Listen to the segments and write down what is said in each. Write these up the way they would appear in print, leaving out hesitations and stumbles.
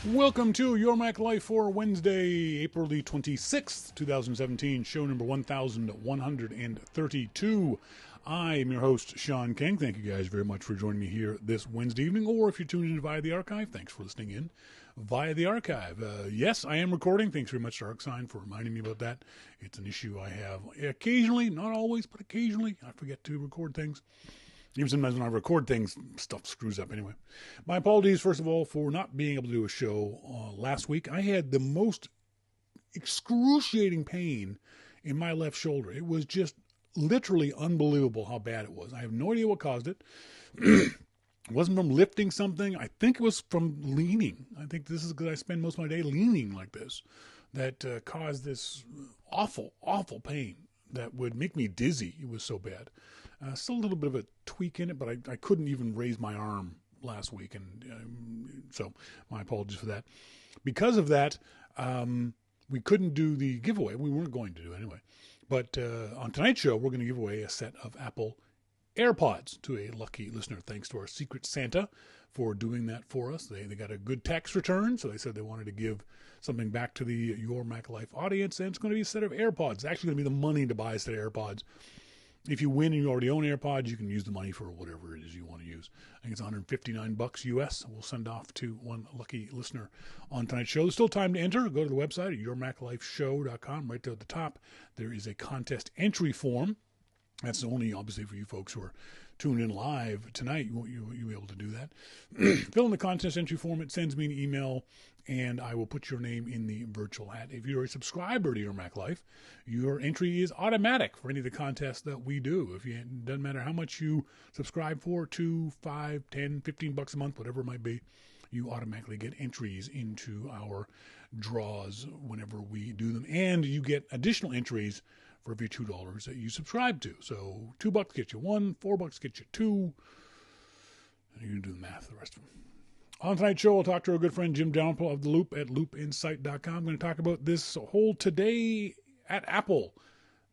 Welcome to Your Mac Life for Wednesday, April the 26th, 2017, show number 1132. I am your host, Shawn King. Thank you guys very much for joining me here this Wednesday evening, or if you're tuned in via the archive, thanks for listening in via the archive. Yes, I am recording. Thanks very much to ArcSign for reminding me about that. It's an issue I have occasionally, not always, but occasionally. I forget to record things. Even sometimes when I record things, stuff screws up anyway. My apologies, first of all, for not being able to do a show last week. I had the most excruciating pain in my left shoulder. It was just literally unbelievable how bad it was. I have no idea what caused it. It wasn't from lifting something. I think it was from leaning. I think this is because I spend most of my day leaning like this that caused this awful, awful pain that would make me dizzy. It was so bad. Still a little bit of a tweak in it, but I couldn't even raise my arm last week, and so my apologies for that. Because of that, we couldn't do the giveaway. We weren't going to do it anyway. But on tonight's show, we're going to give away a set of Apple AirPods to a lucky listener. Thanks to our Secret Santa for doing that for us. They got a good tax return, so they said they wanted to give something back to the Your Mac Life audience, and it's going to be a set of AirPods. It's actually going to be the money to buy a set of AirPods. If you win and you already own AirPods, you can use the money for whatever it is you want to use. I think it's $159 US. We'll send off to one lucky listener on tonight's show. There's still time to enter. Go to the website at yourmaclifeshow.com. Right there at the top, there is a contest entry form. That's only, obviously, for you folks who are tuned in live tonight. You'll be able to do that. Fill in the contest entry form. It sends me an email, and I will put your name in the virtual hat. If you're a subscriber to Your Mac Life, your entry is automatic for any of the contests that we do. It doesn't matter how much you subscribe for, $2, $5, $10, $15 a month, whatever it might be, you automatically get entries into our draws whenever we do them. And you get additional entries for every $2 that you subscribe to. So $2 gets you one, $4 gets you two. You can do the math, the rest of them. On tonight's show, I'll talk to our good friend Jim Dalrymple of The Loop at loopinsight.com. I'm going to talk about this whole Today at Apple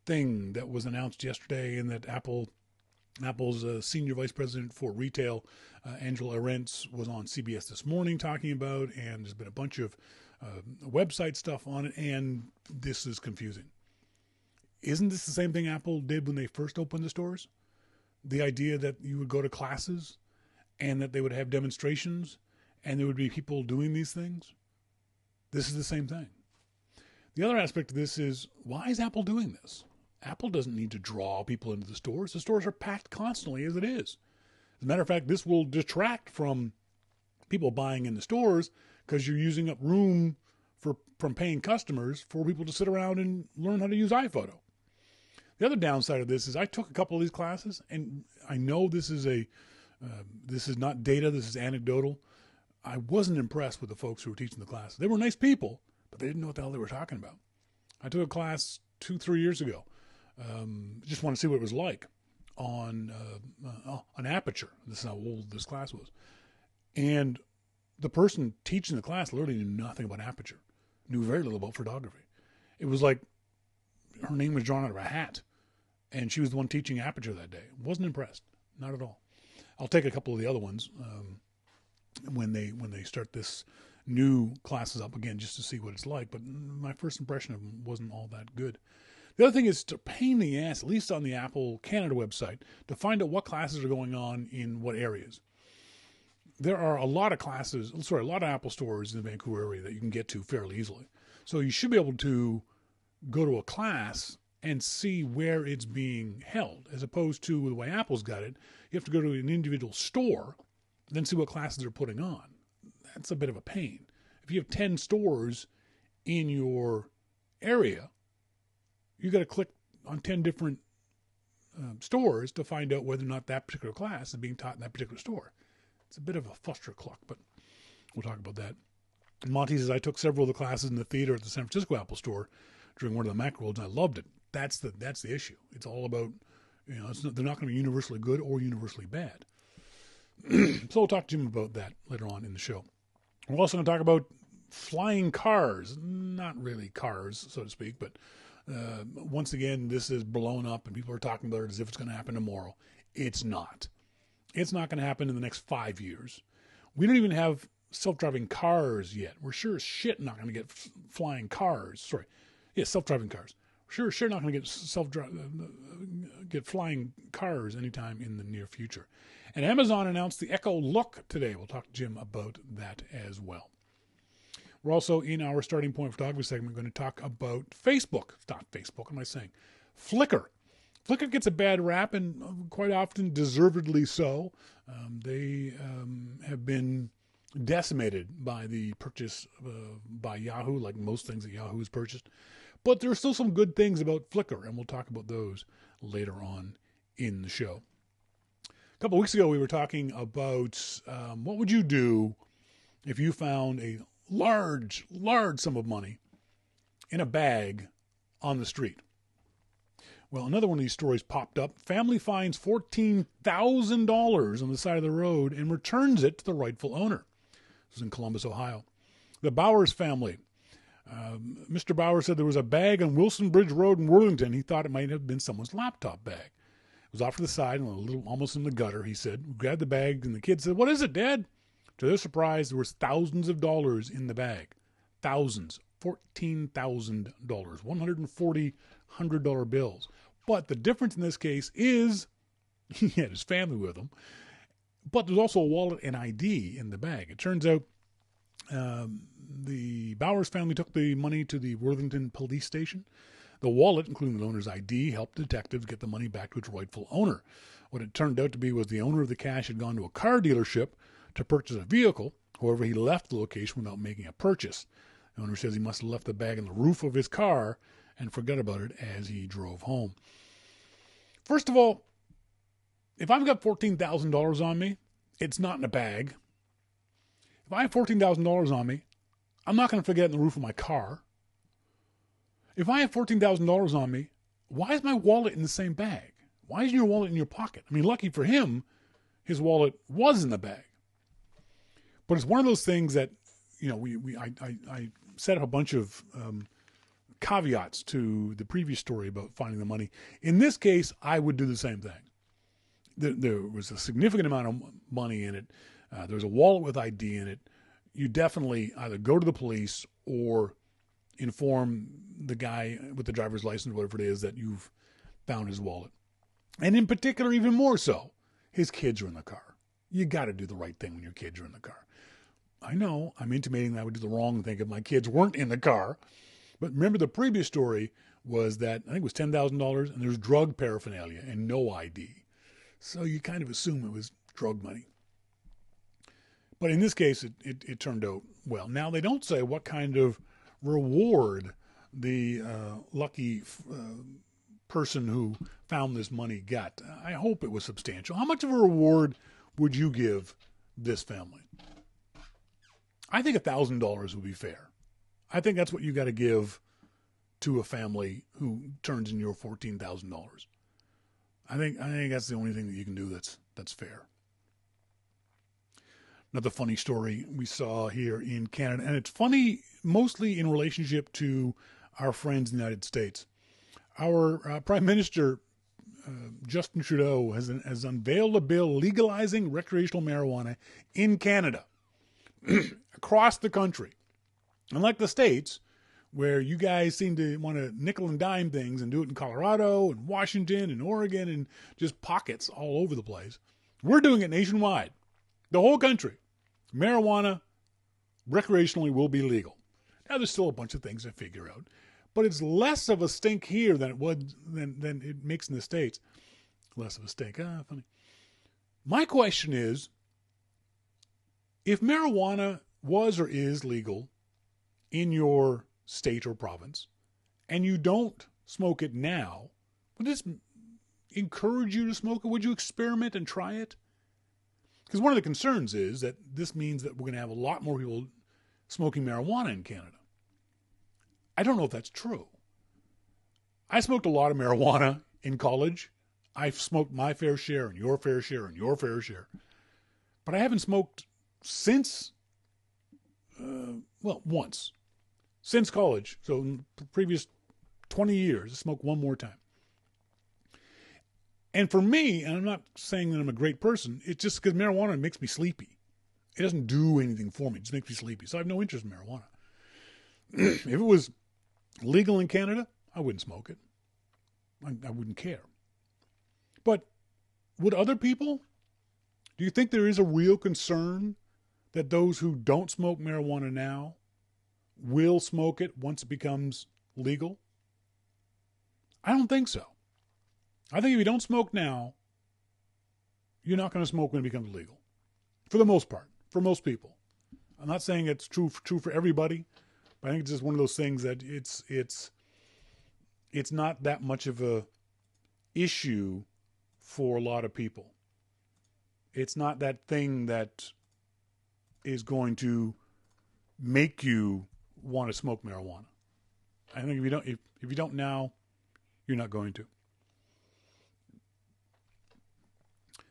thing that was announced yesterday, and that Apple's senior vice president for retail, Angela Arentz, was on CBS this morning talking about, and there's been a bunch of website stuff on it, and this is confusing. Isn't this the same thing Apple did when they first opened the stores? The idea that you would go to classes and that they would have demonstrations and there would be people doing these things? This is the same thing. The other aspect of this is, why is Apple doing this? Apple doesn't need to draw people into the stores. The stores are packed constantly as it is. As a matter of fact, this will detract from people buying in the stores because you're using up room from paying customers for people to sit around and learn how to use iPhoto. The other downside of this is I took a couple of these classes, and I know this is not data, this is anecdotal. I wasn't impressed with the folks who were teaching the class. They were nice people, but they didn't know what the hell they were talking about. I took a class 2-3 years ago. Just want to see what it was like on Aperture. This is how old this class was. And the person teaching the class literally knew nothing about Aperture, knew very little about photography. It was like her name was drawn out of a hat, and she was the one teaching Aperture that day. Wasn't impressed, not at all. I'll take a couple of the other ones when they start this new classes up again, just to see what it's like. But my first impression of them wasn't all that good. The other thing is to pain in the ass, at least on the Apple Canada website, to find out what classes are going on in what areas. There are a lot of Apple stores in the Vancouver area that you can get to fairly easily. So you should be able to go to a class and see where it's being held, as opposed to the way Apple's got it. You have to go to an individual store, then see what classes they're putting on. That's a bit of a pain. If you have 10 stores in your area, you got to click on 10 different stores to find out whether or not that particular class is being taught in that particular store. It's a bit of a clustercluck, but we'll talk about that. Monty says, I took several of the classes in the theater at the San Francisco Apple store during one of the Macworlds, and I loved it. That's the issue. It's all about, they're not going to be universally good or universally bad. So we'll talk to Jim about that later on in the show. We're also going to talk about flying cars. Not really cars, so to speak, but once again, this is blown up and people are talking about it as if it's going to happen tomorrow. It's not. It's not going to happen in the next 5 years. We don't even have self-driving cars yet. We're sure as shit not going to get flying cars. Sorry. Yeah, self-driving cars. We're sure not going to get get flying cars anytime in the near future. And Amazon announced the Echo Look today. We'll talk to Jim about that as well. We're also, in our starting point photography segment, going to talk about Facebook. Not Facebook, what am I saying? Flickr. Flickr gets a bad rap, and quite often deservedly so. They have been decimated by the purchase by Yahoo, like most things that Yahoo has purchased. But there are still some good things about Flickr, and we'll talk about those later on in the show. A couple of weeks ago, we were talking about what would you do if you found a large sum of money in a bag on the street. Well, another one of these stories popped up. Family finds $14,000 on the side of the road and returns it to the rightful owner. This was in Columbus, Ohio. The Bowers family. Mr. Bowers said there was a bag on Wilson Bridge Road in Worthington. He thought it might have been someone's laptop bag. It was off to the side and a little, almost in the gutter, he said. We grabbed the bag, and the kid said, "What is it, Dad?" To their surprise, there was thousands of dollars in the bag. Thousands. $14,000. $140 bills. But the difference in this case is he had his family with him. But there's also a wallet and ID in the bag. It turns out the Bowers family took the money to the Worthington police station. The wallet, including the owner's ID, helped detectives get the money back to its rightful owner. What it turned out to be was the owner of the cash had gone to a car dealership to purchase a vehicle. However, he left the location without making a purchase. The owner says he must have left the bag on the roof of his car and forgot about it as he drove home. First of all, if I've got $14,000 on me, it's not in a bag. If I have $14,000 on me, I'm not going to forget it in the roof of my car. If I have $14,000 on me, why is my wallet in the same bag? Why isn't your wallet in your pocket? I mean, lucky for him, his wallet was in the bag. But it's one of those things that, you know, I set up a bunch of caveats to the previous story about finding the money. In this case, I would do the same thing. There was a significant amount of money in it. There was a wallet with ID in it. You definitely either go to the police or inform the guy with the driver's license, whatever it is, that you've found his wallet. And in particular, even more so, his kids are in the car. You got to do the right thing when your kids are in the car. I know I'm intimating that I would do the wrong thing if my kids weren't in the car. But remember, the previous story was that I think it was $10,000 and there's drug paraphernalia and no ID. So you kind of assume it was drug money. But in this case, it turned out well. Now, they don't say what kind of reward the lucky person who found this money got. I hope it was substantial. How much of a reward would you give this family? I think $1,000 would be fair. I think that's what you got to give to a family who turns in your $14,000. I think that's the only thing that you can do that's fair. Another funny story we saw here in Canada, and it's funny mostly in relationship to our friends in the United States. Our Prime Minister, Justin Trudeau, has unveiled a bill legalizing recreational marijuana in Canada, across the country. Unlike the States, where you guys seem to want to nickel and dime things and do it in Colorado and Washington and Oregon and just pockets all over the place, we're doing it nationwide. The whole country. Marijuana recreationally will be legal. Now, there's still a bunch of things to figure out, but it's less of a stink here than it makes in the States. Less of a stink. Funny. My question is, if marijuana was or is legal in your state or province, and you don't smoke it now, would this encourage you to smoke it? Would you experiment and try it? Because one of the concerns is that this means that we're going to have a lot more people smoking marijuana in Canada. I don't know if that's true. I smoked a lot of marijuana in college. I've smoked my fair share and your fair share and your fair share. But I haven't smoked since, once. Since college. So in the previous 20 years, I smoked one more time. And for me, and I'm not saying that I'm a great person, it's just because marijuana makes me sleepy. It doesn't do anything for me. It just makes me sleepy. So I have no interest in marijuana. If it was legal in Canada, I wouldn't smoke it. I wouldn't care. But would other people? Do you think there is a real concern that those who don't smoke marijuana now will smoke it once it becomes legal? I don't think so. I think if you don't smoke now, you're not going to smoke when it becomes legal. For the most part, for most people. I'm not saying it's true for everybody, but I think it's just one of those things that it's not that much of a issue for a lot of people. It's not that thing that is going to make you want to smoke marijuana. I think if you don't now, you're not going to.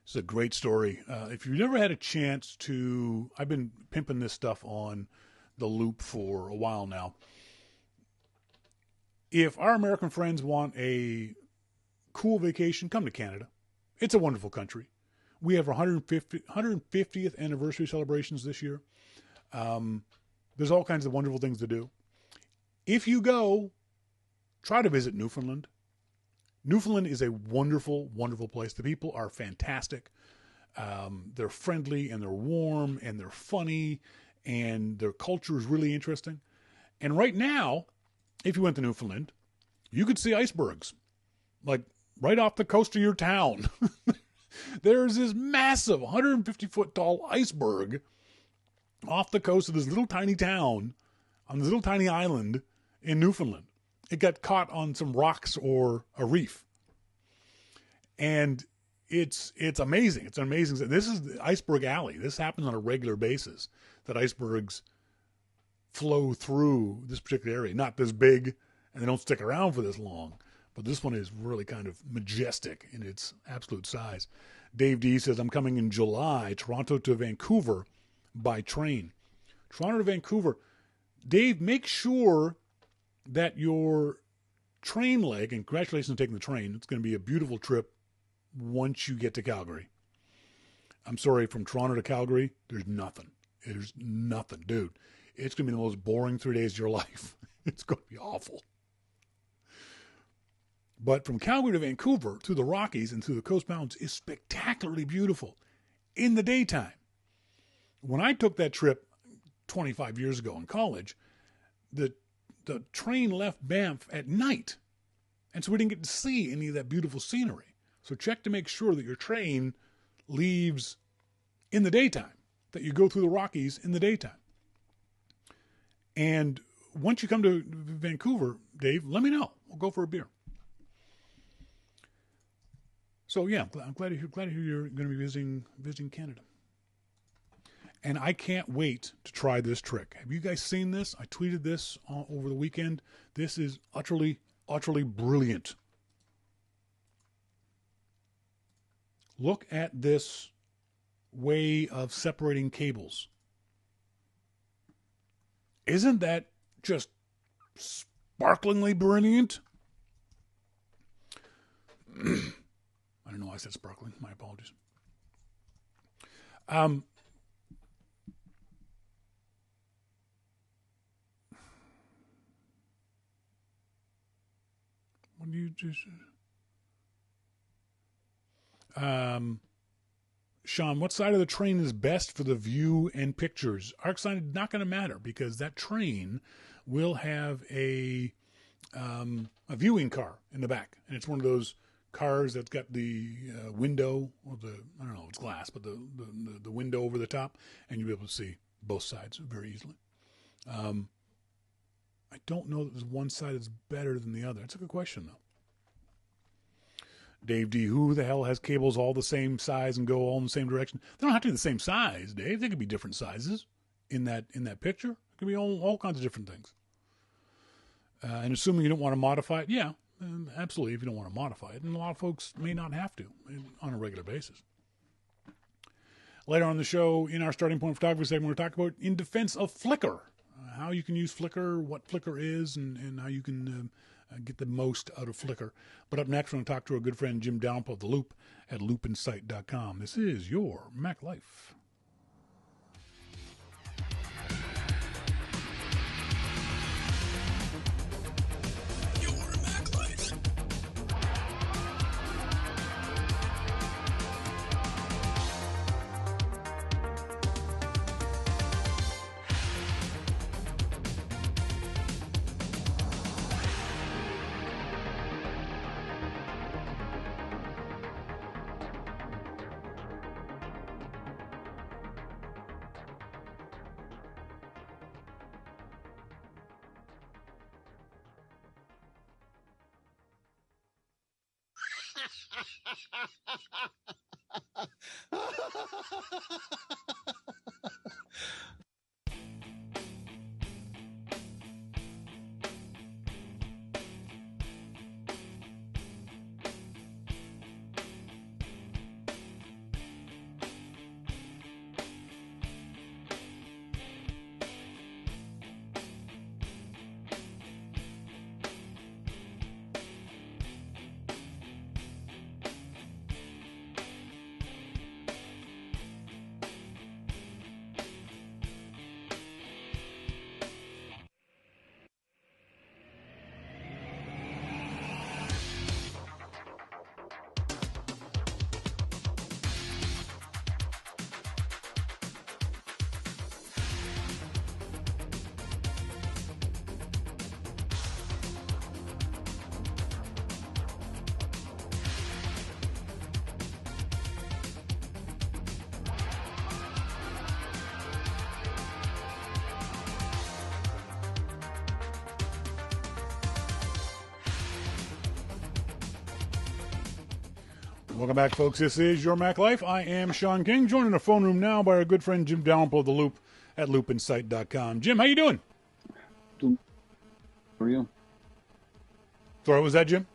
It's a great story. If you've never had a chance to, I've been pimping this stuff on the Loop for a while now. If our American friends want a cool vacation, come to Canada. It's a wonderful country. We have our 150th anniversary celebrations this year. There's all kinds of wonderful things to do. If you go, try to visit Newfoundland. Newfoundland is a wonderful, wonderful place. The people are fantastic. They're friendly and they're warm and they're funny and their culture is really interesting. And right now, if you went to Newfoundland, you could see icebergs, like right off the coast of your town. There's this massive 150-foot tall iceberg off the coast of this little tiny town on this little tiny island in Newfoundland. It got caught on some rocks or a reef. And it's amazing. It's an amazing. This is the Iceberg Alley. This happens on a regular basis, that icebergs flow through this particular area. Not this big, and they don't stick around for this long. But this one is really kind of majestic in its absolute size. Dave D says, I'm coming in July, Toronto to Vancouver by train. Toronto to Vancouver. Dave, make sure that your train leg, and congratulations on taking the train. It's going to be a beautiful trip once you get to Calgary. I'm sorry, from Toronto to Calgary, there's nothing. There's nothing, dude. It's going to be the most boring 3 days of your life. It's going to be awful. But from Calgary to Vancouver, through the Rockies and through the Coast Mountains, is spectacularly beautiful in the daytime. When I took that trip 25 years ago in college, the train left Banff at night. And so we didn't get to see any of that beautiful scenery. So check to make sure that your train leaves in the daytime, that you go through the Rockies in the daytime. And once you come to Vancouver, Dave, let me know. We'll go for a beer. So yeah, I'm glad to hear you're going to be visiting Canada. And I can't wait to try this trick. Have you guys seen this? I tweeted this over the weekend. This is utterly, utterly brilliant. Look at this way of separating cables. Isn't that just sparklingly brilliant? I don't know why I said sparkling. My apologies. What do you just... Shawn, what side of the train is best for the view and pictures? Arc sign is not going to matter because that train will have a viewing car in the back, and it's one of those cars that's got the window, or I don't know, it's glass, but the window over the top, and you'll be able to see both sides very easily. I don't know that there's one side that's better than the other. It's a good question, though. Dave D, who the hell has cables all the same size and go all in the same direction? They don't have to be the same size, Dave. They could be different sizes in that picture. It could be all kinds of different things. And assuming you don't want to modify it, yeah, absolutely, if you don't want to modify it. And a lot of folks may not have to on a regular basis. Later on the show, in our Starting Point Photography segment, we're talking about in defense of Flickr, how you can use Flickr, what Flickr is, and how you can get the most out of Flickr. But up next, we're going to talk to our good friend Jim Dalrymple of The Loop at loopinsight.com. This is your Mac Life. Welcome back, folks. This is Your Mac Life. I am Shawn King, joined in the phone room now by our good friend Jim Dalrymple of The Loop at loopinsight.com. Jim, how you doing? How are you? Sorry, what was that, Jim?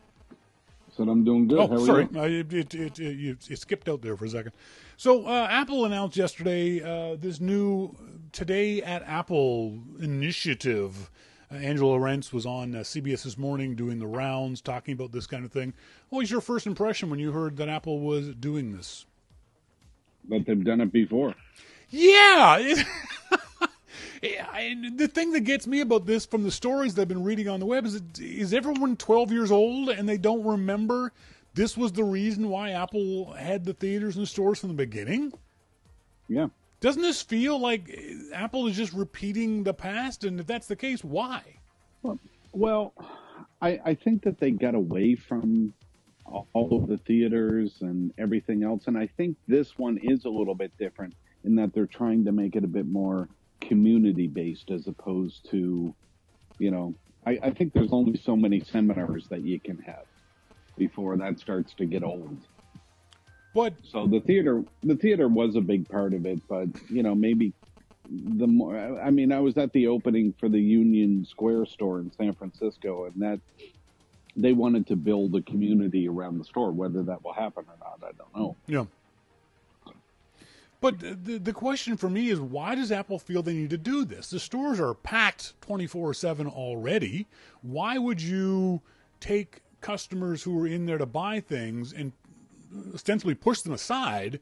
Said I'm doing good. Oh, how are sorry. you? It skipped out there for a second. So Apple announced yesterday this new Today at Apple initiative. Angela Lawrence was on CBS this morning doing the rounds, talking about this kind of thing. What was your first impression when you heard that Apple was doing this? That they've done it before. Yeah. The thing that gets me about this from the stories that I've been reading on the web is everyone 12 years old and they don't remember this was the reason why Apple had the theaters and the stores from the beginning? Yeah. Doesn't this feel like Apple is just repeating the past? And if that's the case, why? Well, I think that they got away from all of the theaters and everything else. And I think this one is a little bit different in that they're trying to make it a bit more community-based as opposed to, I think there's only so many seminars that you can have before that starts to get old. But so the theater was a big part of it, but maybe the more. I mean, I was at the opening for the Union Square store in San Francisco, and that they wanted to build a community around the store. Whether that will happen or not, I don't know. Yeah. But the question for me is, why does Apple feel they need to do this? The stores are packed 24/7 already. Why would you take customers who are in there to buy things and ostensibly push them aside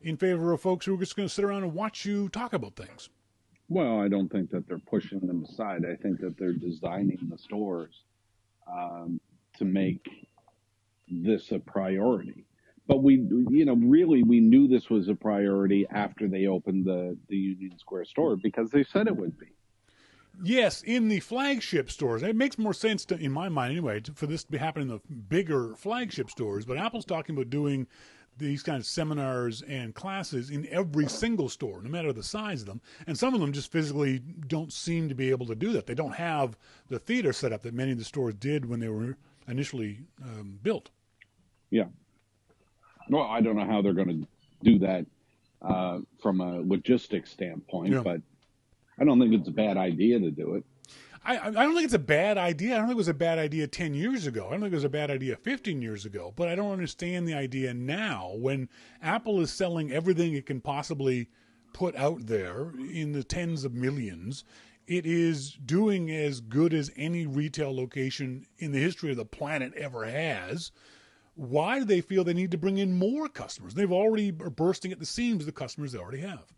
in favor of folks who are just going to sit around and watch you talk about things? Well, I don't think that they're pushing them aside. I think that they're designing the stores to make this a priority. But we knew this was a priority after they opened the Union Square store because they said it would be. Yes, in the flagship stores. It makes more sense, in my mind anyway, for this to be happening in the bigger flagship stores. But Apple's talking about doing these kinds of seminars and classes in every single store, no matter the size of them. And some of them just physically don't seem to be able to do that. They don't have the theater set up that many of the stores did when they were initially built. Yeah. Well, I don't know how they're going to do that from a logistics standpoint, but I don't think it's a bad idea to do it. I don't think it's a bad idea. I don't think it was a bad idea 10 years ago. I don't think it was a bad idea 15 years ago. But I don't understand the idea now when Apple is selling everything it can possibly put out there in the tens of millions. It is doing as good as any retail location in the history of the planet ever has. Why do they feel they need to bring in more customers? They've already are bursting at the seams, the customers they already have.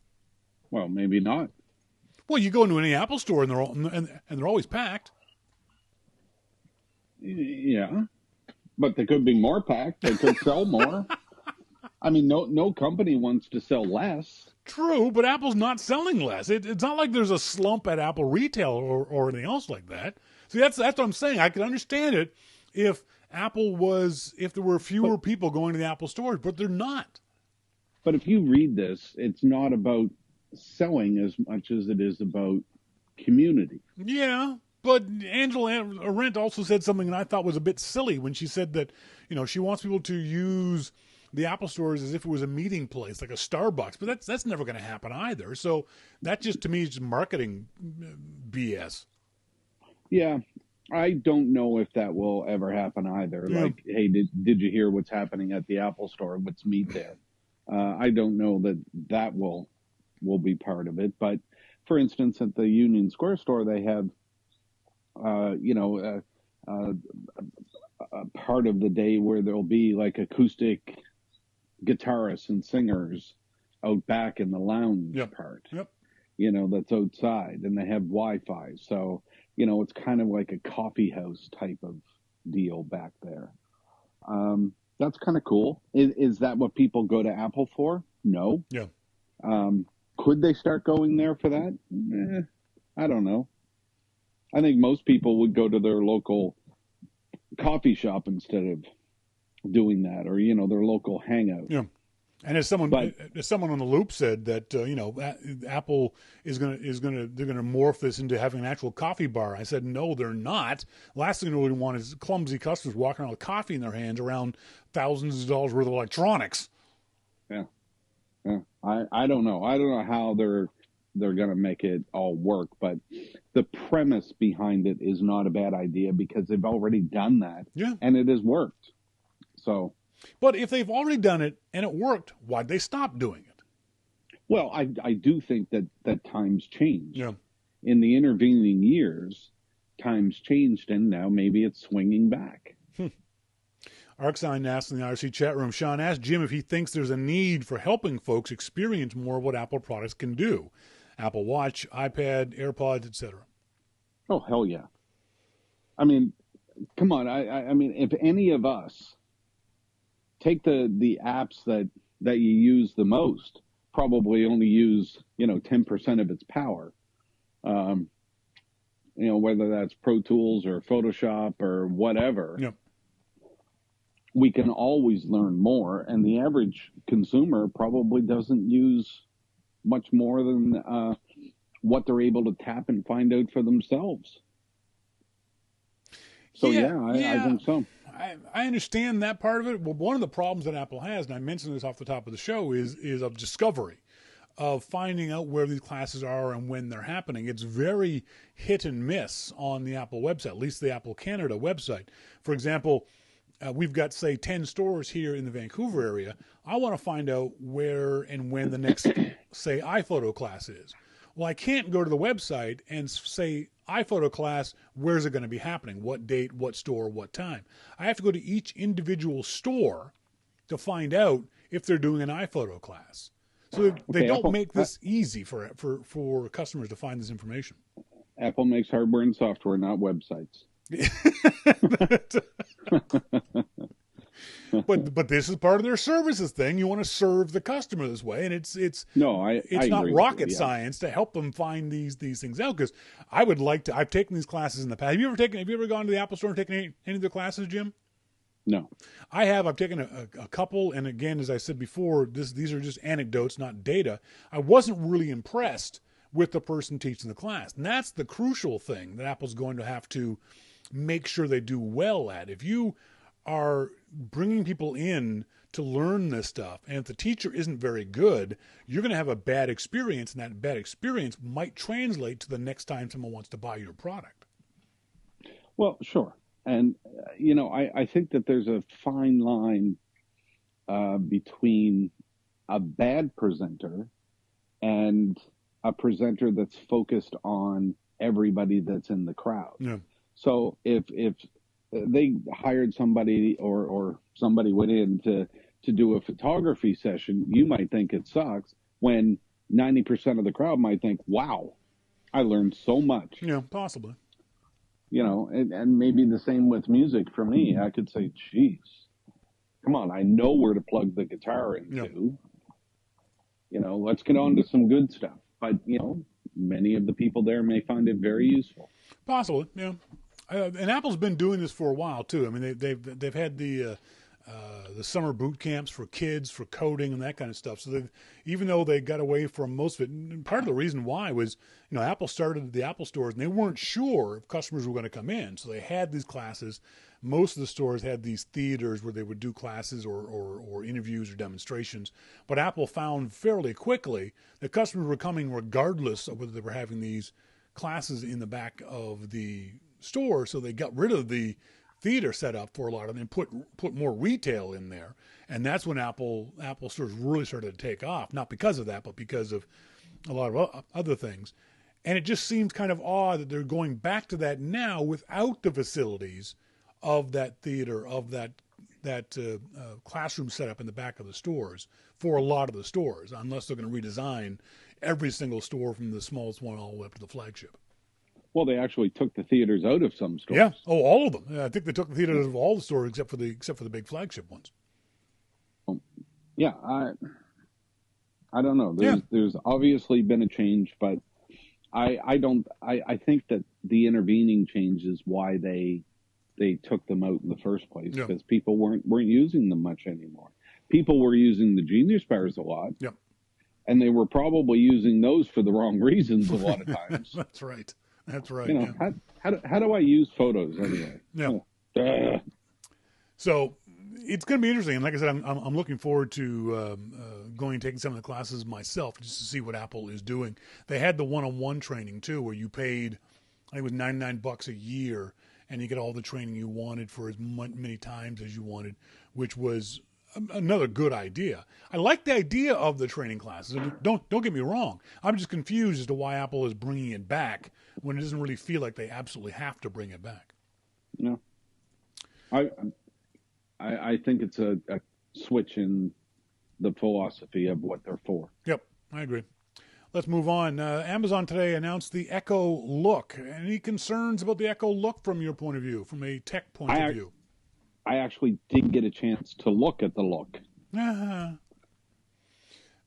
Well, maybe not. Well, you go into any Apple store and they're always packed. Yeah, but they could be more packed. They could sell more. I mean, no company wants to sell less. True, but Apple's not selling less. It's not like there's a slump at Apple retail or anything else like that. See, that's what I'm saying. I could understand it if there were fewer people going to the Apple stores, but they're not. But if you read this, it's not about selling as much as it is about community. Yeah, but Angela Arendt also said something that I thought was a bit silly when she said that, she wants people to use the Apple stores as if it was a meeting place, like a Starbucks. But that's never going to happen either. So that just, to me, is just marketing BS. Yeah, I don't know if that will ever happen either. Yeah. Like, hey, did you hear what's happening at the Apple store? Let's meet there. I don't know that will be part of it. But for instance, at the Union Square store, they have, a part of the day where there'll be like acoustic guitarists and singers out back in the lounge part. Yep. That's outside, and they have Wi-Fi. So, it's kind of like a coffee house type of deal back there. That's kind of cool. Is that what people go to Apple for? No. Yeah. Could they start going there for that? I don't know. I think most people would go to their local coffee shop instead of doing that, or their local hangout. Yeah. And as someone on the Loop said that Apple they're gonna morph this into having an actual coffee bar. I said no, they're not. Last thing they really want is clumsy customers walking around with coffee in their hands around thousands of dollars worth of electronics. Yeah. I don't know. I don't know how they're gonna make it all work, but the premise behind it is not a bad idea because they've already done that, and it has worked. So. But if they've already done it and it worked, why'd they stop doing it? Well, I do think that times changed. Yeah. In the intervening years, times changed, and now maybe it's swinging back. Arcsign asked in the IRC chat room, Shawn asked Jim if he thinks there's a need for helping folks experience more of what Apple products can do. Apple Watch, iPad, AirPods, etc. Oh, hell yeah. I mean, come on. I mean, if any of us take the apps that you use the most, probably only use 10% of its power. Whether that's Pro Tools or Photoshop or whatever. Yep. We can always learn more, and the average consumer probably doesn't use much more than what they're able to tap and find out for themselves. So I think so. I understand that part of it. Well, one of the problems that Apple has, and I mentioned this off the top of the show, is of discovery, of finding out where these classes are and when they're happening. It's very hit and miss on the Apple website, at least the Apple Canada website. For example, we've got, say, 10 stores here in the Vancouver area. I want to find out where and when the next, say, iPhoto class is. Well, I can't go to the website and say, iPhoto class, where's it going to be happening? What date, what store, what time? I have to go to each individual store to find out if they're doing an iPhoto class. So they don't make this easy for customers to find this information. Apple makes hardware and software, not websites. But this is part of their services thing. You want to serve the customer this way, and it's not rocket science to help them find these things out. Because I would like to. I've taken these classes in the past. Have you ever gone to the Apple Store and taken any of the classes, Jim? No, I have. I've taken a couple, and again, as I said before, these are just anecdotes, not data. I wasn't really impressed with the person teaching the class, and that's the crucial thing that Apple's going to have to make sure they do well at. If you are bringing people in to learn this stuff, and if the teacher isn't very good, you're going to have a bad experience, and that bad experience might translate to the next time someone wants to buy your product. Well, sure. And, I think that there's a fine line between a bad presenter and a presenter that's focused on everybody that's in the crowd. Yeah. So if they hired somebody or somebody went in to do a photography session, you might think it sucks, when 90% of the crowd might think, wow, I learned so much. Yeah, possibly. And maybe the same with music for me. I could say, geez, come on, I know where to plug the guitar into. Yeah. Let's get on to some good stuff. But, many of the people there may find it very useful. Possibly, yeah. And Apple's been doing this for a while too. I mean, they've had the the summer boot camps for kids for coding and that kind of stuff. So even though they got away from most of it, and part of the reason why was, Apple started the Apple stores and they weren't sure if customers were going to come in. So they had these classes. Most of the stores had these theaters where they would do classes or interviews or demonstrations. But Apple found fairly quickly that customers were coming regardless of whether they were having these classes in the back of the store. So they got rid of the theater setup for a lot of them and put more retail in there. And that's when Apple stores really started to take off. Not because of that, but because of a lot of other things. And it just seems kind of odd that they're going back to that now without the facilities of that theater, of that classroom setup in the back of the stores for a lot of the stores, unless they're going to redesign every single store from the smallest one all the way up to the flagship. Well, they actually took the theaters out of some stores. Yeah. Oh, all of them. I think they took the theaters out of all the stores except for the big flagship ones. Yeah, I don't know. There's obviously been a change, but I think that the intervening change is why they took them out in the first place, because people weren't using them much anymore. People were using the Genius Bars a lot. Yep. And they were probably using those for the wrong reasons a lot of times. That's right. How do I use photos anyway? Yeah. So it's going to be interesting. And like I said, I'm looking forward to going and taking some of the classes myself just to see what Apple is doing. They had the one-on-one training too, where you paid, I think it was $99 a year, and you get all the training you wanted for as many times as you wanted, which was another good idea. I like the idea of the training classes. Don't get me wrong. I'm just confused as to why Apple is bringing it back when it doesn't really feel like they absolutely have to bring it back. No, I think it's a switch in the philosophy of what they're for. Yep, I agree. Let's move on. Amazon today announced the Echo Look. Any concerns about the Echo Look from your point of view, from a tech point of view? I actually did get a chance to look at the Look.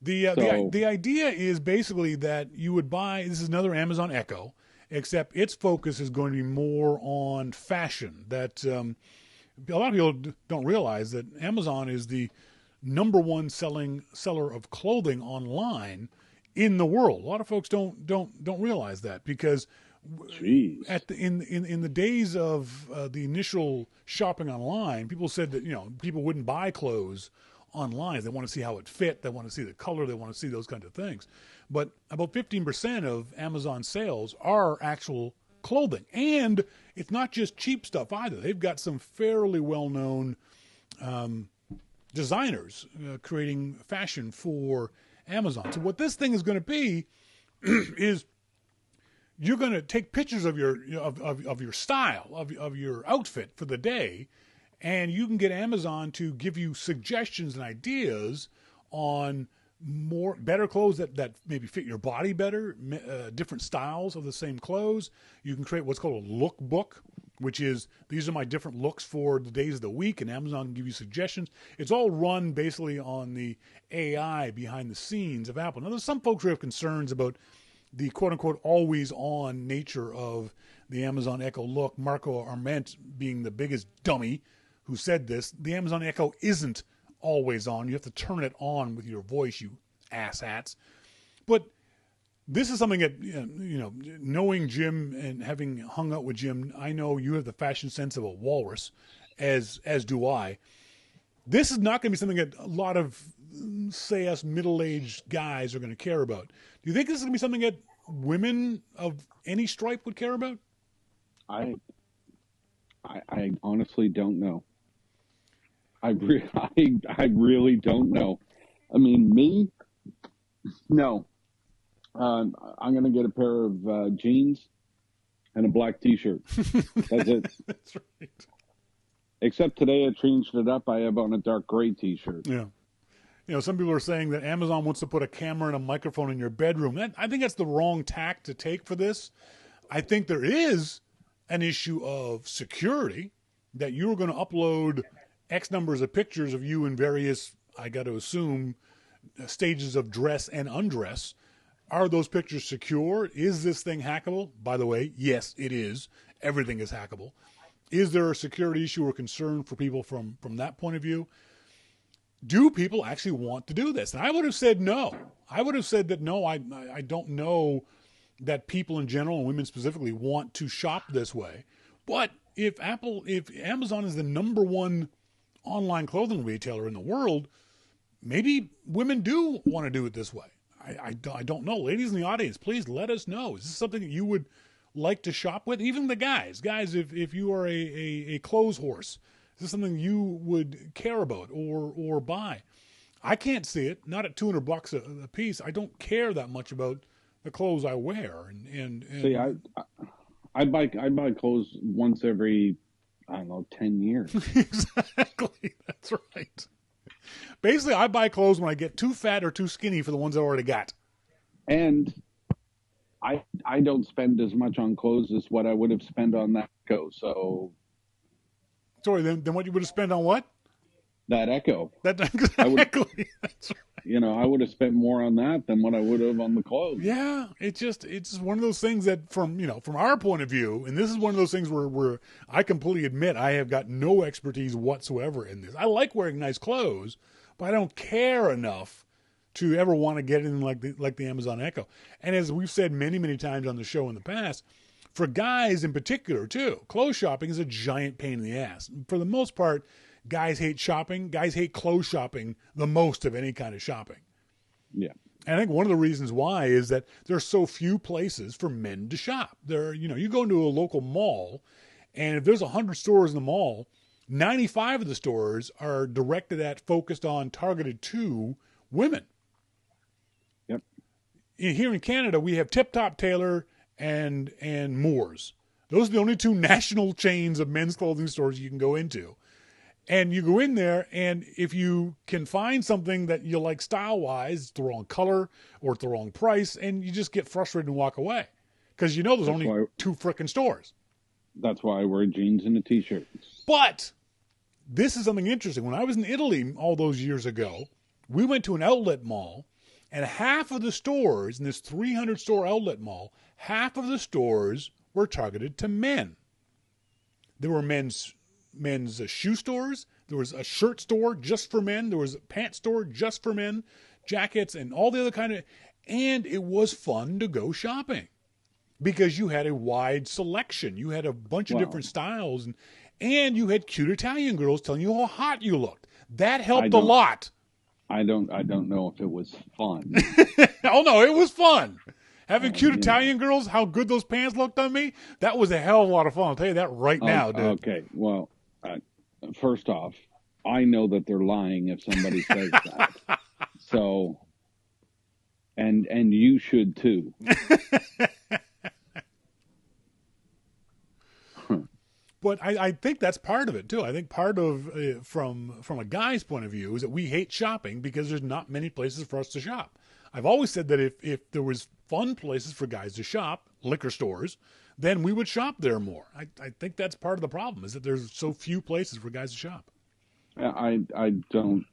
The idea is basically that you would buy, this is another Amazon Echo, except its focus is going to be more on fashion. That a lot of people don't realize that Amazon is the number one seller of clothing online in the world. A lot of folks don't realize that, because in the days of the initial shopping online, people said that people wouldn't buy clothes online. They want to see how it fit. They want to see the color. They want to see those kinds of things. But about 15% of Amazon sales are actual clothing, and it's not just cheap stuff either. They've got some fairly well-known designers creating fashion for Amazon. So what this thing is going to be is you're going to take pictures of your of your style, of your outfit for the day, and you can get Amazon to give you suggestions and ideas on better clothes that maybe fit your body better, different styles of the same clothes. You can create what's called a look book, which is, these are my different looks for the days of the week, and Amazon can give you suggestions. It's all run basically on the AI behind the scenes of Apple. Now, there's some folks who have concerns about the quote-unquote always-on nature of the Amazon Echo Look. Marco Arment being the biggest dummy who said this. The Amazon Echo isn't always on. You have to turn it on with your voice, you asshats. But this is something that, knowing Jim and having hung out with Jim, I know you have the fashion sense of a walrus, as do I. This is not going to be something that a lot of, say, us middle-aged guys are going to care about. Do you think this is going to be something that women of any stripe would care about? I honestly don't know. I really don't know. I mean, me? No. I'm going to get a pair of jeans and a black T-shirt. That's it. That's right. Except today I changed it up. I have on a dark gray T-shirt. Yeah. Some people are saying that Amazon wants to put a camera and a microphone in your bedroom. I think that's the wrong tack to take for this. I think there is an issue of security, that you're going to upload X numbers of pictures of you in various, I got to assume, stages of dress and undress. Are those pictures secure? Is this thing hackable? By the way, yes, it is. Everything is hackable. Is there a security issue or concern for people from that point of view? Do people actually want to do this? And I would have said no. I would have said that no, I don't know that people in general and women specifically want to shop this way. But if Amazon is the number one online clothing retailer in the world, maybe women do want to do it this way. I don't know. Ladies in the audience, please let us know. Is this something that you would like to shop with? Even the guys. Guys, if you are a clothes horse, is this something you would care about or buy? I can't see it. Not at $200 a piece. I don't care that much about the clothes I wear. And see, I buy clothes once every, I don't know, 10 years. Exactly. That's right. Basically, I buy clothes when I get too fat or too skinny for the ones I already got. And I don't spend as much on clothes as what I would have spent on that Echo. So, sorry, then what you would have spent on what? That Echo. Exactly. That's right. You know, I would have spent more on that than what I would have on the clothes. Yeah, it's just one of those things that from our point of view, and this is one of those things where I completely admit I have got no expertise whatsoever in this. I like wearing nice clothes, but I don't care enough to ever want to get anything like the Amazon Echo. And as we've said many, many times on the show in the past, for guys in particular too, clothes shopping is a giant pain in the ass. For the most part, guys hate shopping. Guys hate clothes shopping the most of any kind of shopping. Yeah. And I think one of the reasons why is that there are so few places for men to shop. You go into a local mall, and if there's 100 stores in the mall, 95 of the stores are focused on, targeted to women. Yep. Here in Canada, we have Tip Top Tailor and Moore's. Those are the only two national chains of men's clothing stores you can go into. And you go in there, and if you can find something that you like style-wise, it's the wrong color or it's the wrong price, and you just get frustrated and walk away. Because there's only two frickin' stores. That's why I wear jeans and a T-shirt. But this is something interesting. When I was in Italy all those years ago, we went to an outlet mall, and half of the stores in this 300-store outlet mall, half of the stores were targeted to men. There were men's shoe stores. There was a shirt store just for men. There was a pant store just for men, jackets and all the other kind of, and it was fun to go shopping because you had a wide selection. You had a bunch of different styles and you had cute Italian girls telling you how hot you looked. That helped a lot. I don't know if it was fun. Oh no, it was fun. Having cute Italian girls, how good those pants looked on me, that was a hell of a lot of fun. I'll tell you that right now, dude. Okay, well, first off, I know that they're lying if somebody says that. So, and you should too. But I think that's part of it too. I think part of from a guy's point of view is that we hate shopping because there's not many places for us to shop. I've always said that if there was fun places for guys to shop, liquor stores, then we would shop there more. I think that's part of the problem is that there's so few places for guys to shop. I don't.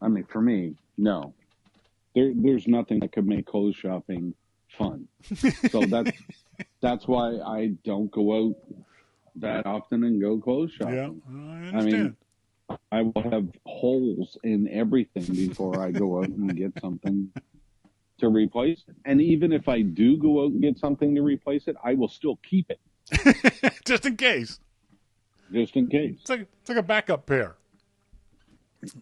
I mean, for me, no. There's nothing that could make clothes shopping fun. So that's why I don't go out that often and go clothes shopping. Yeah, I understand. I will have holes in everything before I go out and get something to replace it. And even if I do go out and get something to replace it, I will still keep it. Just in case. Just in case. It's like a backup pair.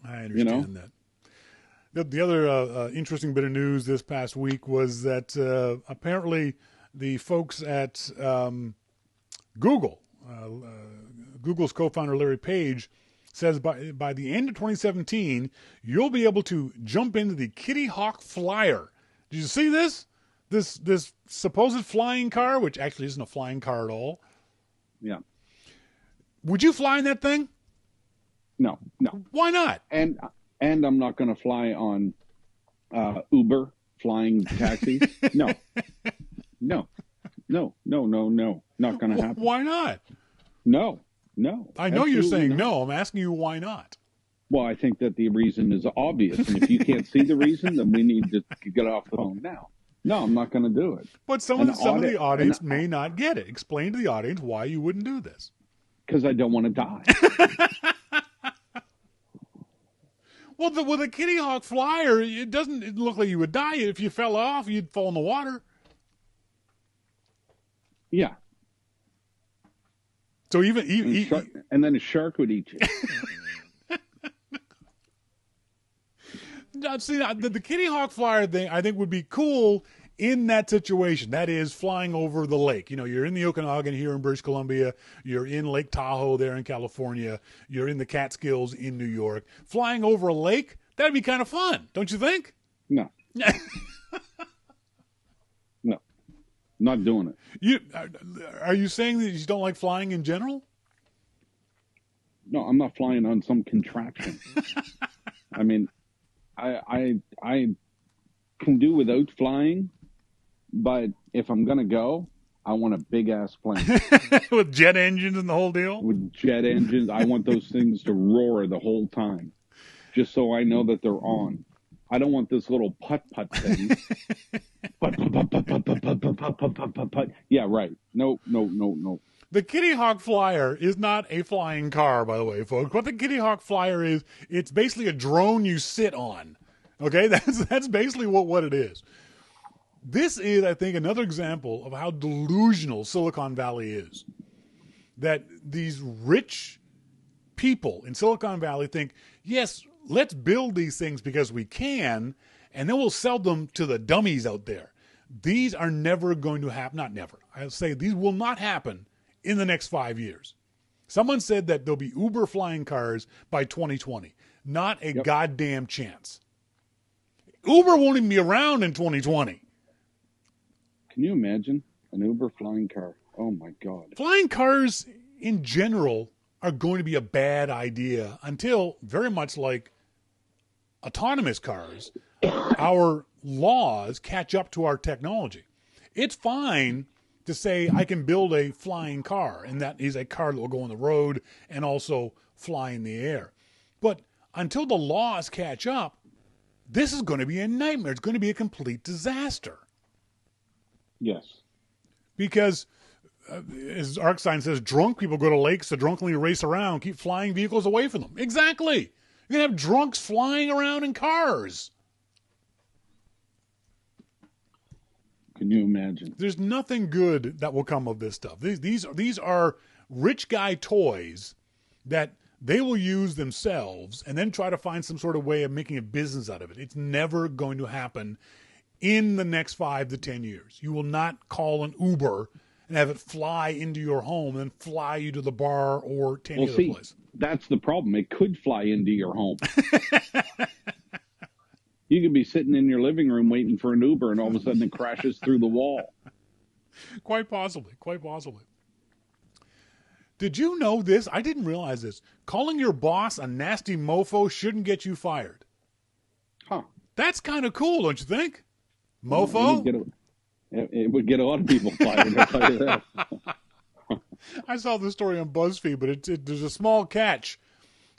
I understand that. The other interesting bit of news this past week was that apparently the folks at Google, Google's co-founder Larry Page, says by the end of 2017, you'll be able to jump into the Kitty Hawk Flyer. Did you see this? This supposed flying car, which actually isn't a flying car at all. Yeah. Would you fly in that thing? No. Why not? And I'm not going to fly on Uber flying taxis. No. Not going to happen. Why not? No. I know you're saying no. I'm asking you why not. Well, I think that the reason is obvious. And if you can't see the reason, then we need to get off the phone now. No, I'm not going to do it. But some of the audience may not get it. Explain to the audience why you wouldn't do this. Because I don't want to die. Well, with a Kitty Hawk Flyer, it doesn't look like you would die. If you fell off, you'd fall in the water. Yeah. So and then a shark would eat you. See, the Kitty Hawk Flyer thing, I think, would be cool in that situation. That is, flying over the lake. You know, you're in the Okanagan here in British Columbia. You're in Lake Tahoe there in California. You're in the Catskills in New York. Flying over a lake, that'd be kind of fun, don't you think? No. No. Not doing it. Are you saying that you don't like flying in general? No, I'm not flying on some contraption. I mean, I can do without flying, but if I'm gonna go, I want a big ass plane with jet engines and the whole deal. With jet engines, I want those things to roar the whole time, just so I know that they're on. I don't want this little putt-putt thing. Putt. Yeah, right. No. The Kitty Hawk Flyer is not a flying car, by the way, folks. What the Kitty Hawk Flyer is, it's basically a drone you sit on. Okay, that's basically what it is. This is, I think, another example of how delusional Silicon Valley is. That these rich people in Silicon Valley think, yes, let's build these things because we can, and then we'll sell them to the dummies out there. These are never going to happen. Not never. I'll say these will not happen in the next 5 years. Someone said that there'll be Uber flying cars by 2020. Not a goddamn chance. Uber won't even be around in 2020. Can you imagine an Uber flying car? Oh my God. Flying cars in general are going to be a bad idea until, very much like autonomous cars, our laws catch up to our technology. It's fine to say I can build a flying car, and that is a car that will go on the road and also fly in the air. But until the laws catch up, this is going to be a nightmare. It's going to be a complete disaster. Yes. Because, as Arcsign says, drunk people go to lakes to drunkenly race around, keep flying vehicles away from them. Exactly. You're going to have drunks flying around in cars. Can you imagine? There's nothing good that will come of this stuff. These are rich guy toys that they will use themselves and then try to find some sort of way of making a business out of it. It's never going to happen in the next 5 to 10 years. You will not call an Uber and have it fly into your home and fly you to the bar or to any other place. That's the problem. It could fly into your home. You could be sitting in your living room waiting for an Uber, and all of a sudden it crashes through the wall. Quite possibly. Quite possibly. Did you know this? I didn't realize this. Calling your boss a nasty mofo shouldn't get you fired. Huh. That's kind of cool, don't you think? Mofo? It would get a lot of people fired, I'll tell you that. I saw this story on BuzzFeed, but there's a small catch.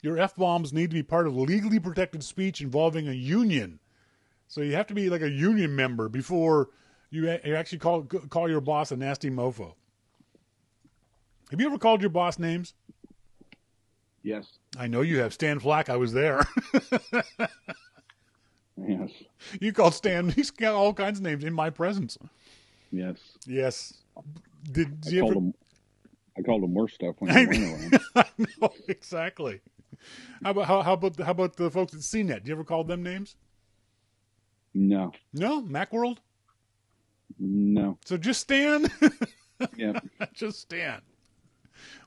Your F-bombs need to be part of legally protected speech involving a union. So you have to be like a union member before you actually call your boss a nasty mofo. Have you ever called your boss names? Yes. I know you have. Stan Flack, I was there. Yes. You called Stan, he's got all kinds of names in my presence. Yes. Yes. I called him worse stuff when he went around. I know, exactly. How about the folks at CNET? Do you ever call them names? No. No? Macworld? No. So just Stan? Yeah. Just Stan.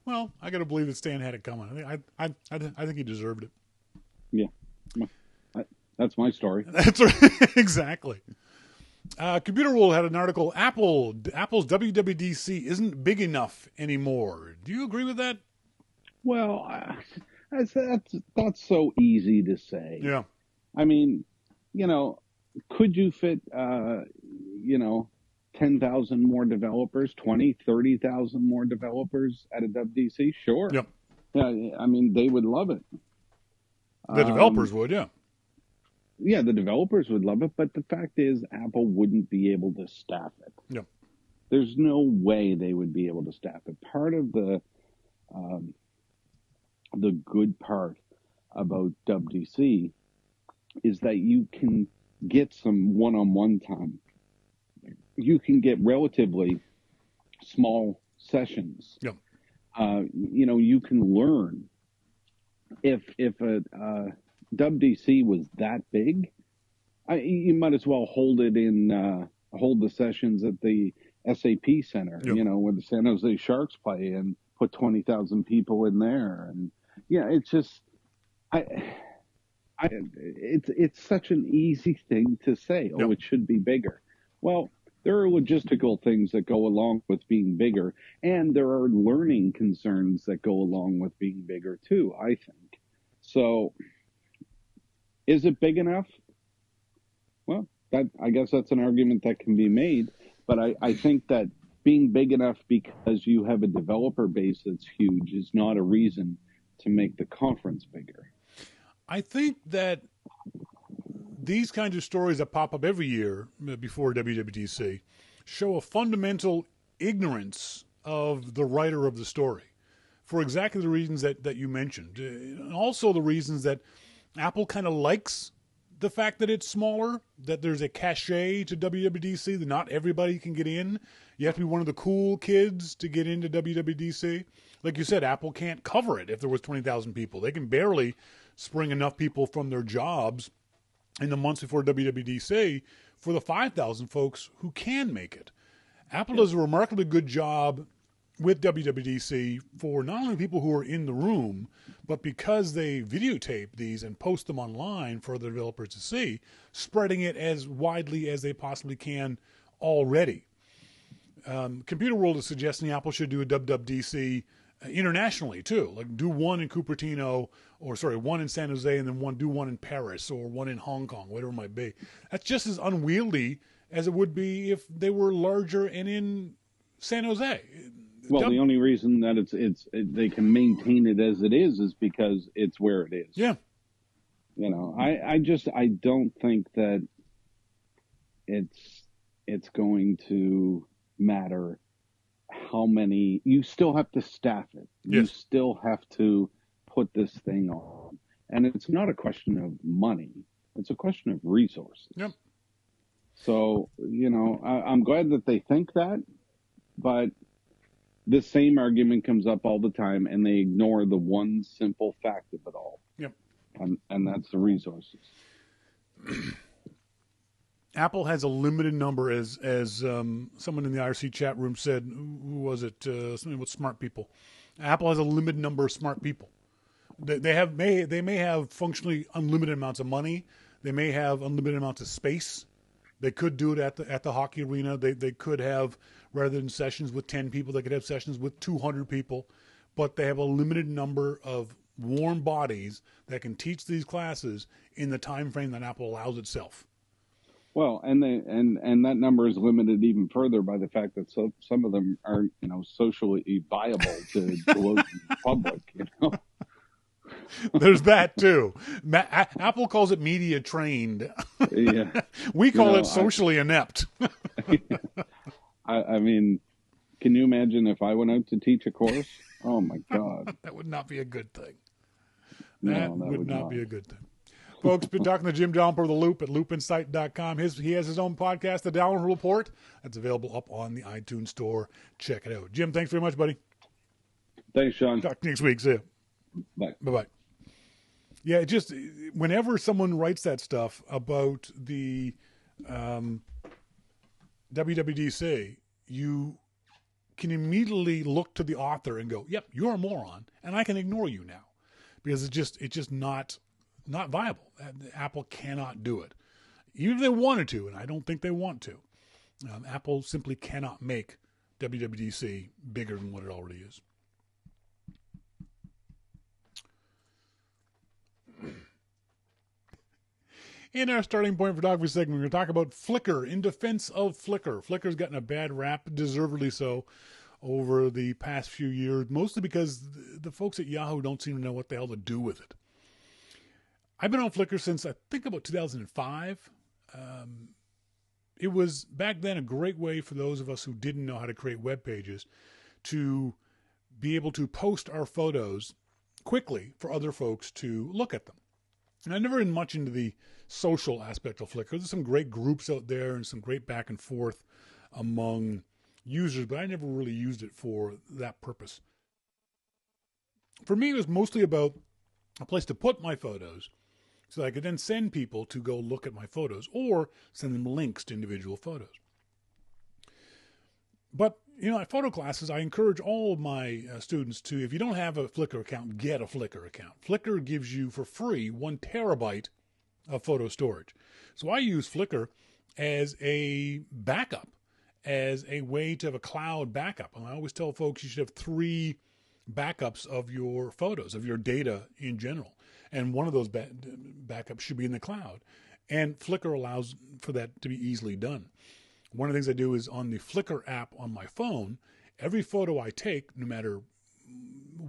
Well, I got to believe that Stan had it coming. I think he deserved it. Yeah. That's my story. That's right. Exactly. Computer World had an article, Apple's WWDC isn't big enough anymore. Do you agree with that? Well, that's so easy to say. Yeah. I mean, could you fit, 10,000 more developers, 20, 30,000 more developers at a WWDC? Sure. Yep. Yeah, I mean, they would love it. The developers would, yeah. Yeah, the developers would love it, but the fact is Apple wouldn't be able to staff it. Yep. There's no way they would be able to staff it. Part of the the good part about WDC is that you can get some one-on-one time. You can get relatively small sessions. Yep. You can learn. If a WDC was that big, you might as well hold the sessions at the SAP Center, Yep. Where the San Jose Sharks play, and put 20,000 people in there. And yeah, it's just, it's such an easy thing to say. Oh, Yep. it should be bigger. Well, there are logistical things that go along with being bigger, and there are learning concerns that go along with being bigger too, I think. So, is it big enough? Well, I guess that's an argument that can be made, but I think that being big enough because you have a developer base that's huge is not a reason to make the conference bigger. I think that these kinds of stories that pop up every year before WWDC show a fundamental ignorance of the writer of the story for exactly the reasons that you mentioned. And also the reasons that Apple kind of likes the fact that it's smaller, that there's a cachet to WWDC, that not everybody can get in. You have to be one of the cool kids to get into WWDC. Like you said, Apple can't cover it if there was 20,000 people. They can barely spring enough people from their jobs in the months before WWDC for the 5,000 folks who can make it. Apple does a remarkably good job with WWDC for not only people who are in the room, but because they videotape these and post them online for the developers to see, spreading it as widely as they possibly can already. Computer World is suggesting Apple should do a WWDC internationally too, like do one in Cupertino, one in San Jose, and then do one in Paris or one in Hong Kong, whatever it might be. That's just as unwieldy as it would be if they were larger and in San Jose. Well, the only reason that they can maintain it as it is because it's where it is. Yeah. I don't think that it's going to matter how many. You still have to staff it. Yes. You still have to put this thing on. And it's not a question of money. It's a question of resources. Yep. So, I'm glad that they think that, but the same argument comes up all the time, and they ignore the one simple fact of it all. Yep. And that's the resources. Apple has a limited number, as someone in the IRC chat room said. Who was it? Something with smart people. Apple has a limited number of smart people. They may have functionally unlimited amounts of money. They may have unlimited amounts of space. They could do it at the hockey arena. They could have, rather than sessions with 10 people, they could have sessions with 200 people. But they have a limited number of warm bodies that can teach these classes in the time frame that Apple allows itself. Well, and that number is limited even further by the fact that some of them aren't, socially viable to go out in public, There's that too. Apple calls it media trained. Yeah. We call it socially inept. I mean, can you imagine if I went out to teach a course? Oh my God. That would not be a good thing. No, that would not be a good thing. Folks, been talking to Jim Dalrymple of The Loop at loopinsight.com. He has his own podcast, The Dalrymple Report. That's available up on the iTunes store. Check it out. Jim, thanks very much, buddy. Thanks, Shawn. Talk next week. See you. Bye. Bye-bye. Yeah, just whenever someone writes that stuff about the WWDC, you can immediately look to the author and go, yep, you're a moron, and I can ignore you now. Because it's just not viable. Apple cannot do it. Even if they wanted to, and I don't think they want to. Apple simply cannot make WWDC bigger than what it already is. In our starting point photography segment, we're going to talk about Flickr, in defense of Flickr. Flickr's gotten a bad rap, deservedly so, over the past few years, mostly because the folks at Yahoo don't seem to know what the hell to do with it. I've been on Flickr since, I think, about 2005. It was, back then, a great way for those of us who didn't know how to create web pages to be able to post our photos quickly for other folks to look at them. And I've never been much into the social aspect of Flickr. There's some great groups out there and some great back and forth among users, but I never really used it for that purpose. For me, it was mostly about a place to put my photos so that I could then send people to go look at my photos or send them links to individual photos. But, at photo classes, I encourage all of my students to, if you don't have a Flickr account, get a Flickr account. Flickr gives you for free 1 terabyte of photo storage. So I use Flickr as a backup, as a way to have a cloud backup. And I always tell folks you should have 3 backups of your photos, of your data in general. And one of those backups should be in the cloud. And Flickr allows for that to be easily done. One of the things I do is on the Flickr app on my phone, every photo I take, no matter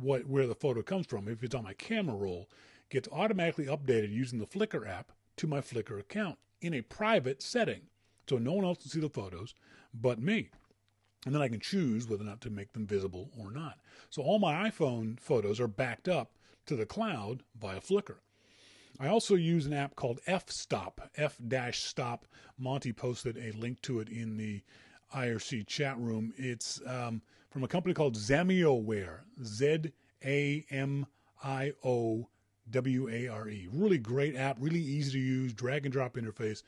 where the photo comes from, if it's on my camera roll, gets automatically updated using the Flickr app to my Flickr account in a private setting. So no one else can see the photos but me. And then I can choose whether or not to make them visible or not. So all my iPhone photos are backed up to the cloud via Flickr. I also use an app called F-Stop, F-Stop. Monty posted a link to it in the IRC chat room. It's from a company called ZamiOware, ZAMIOWARE. Really great app, really easy to use, drag and drop interface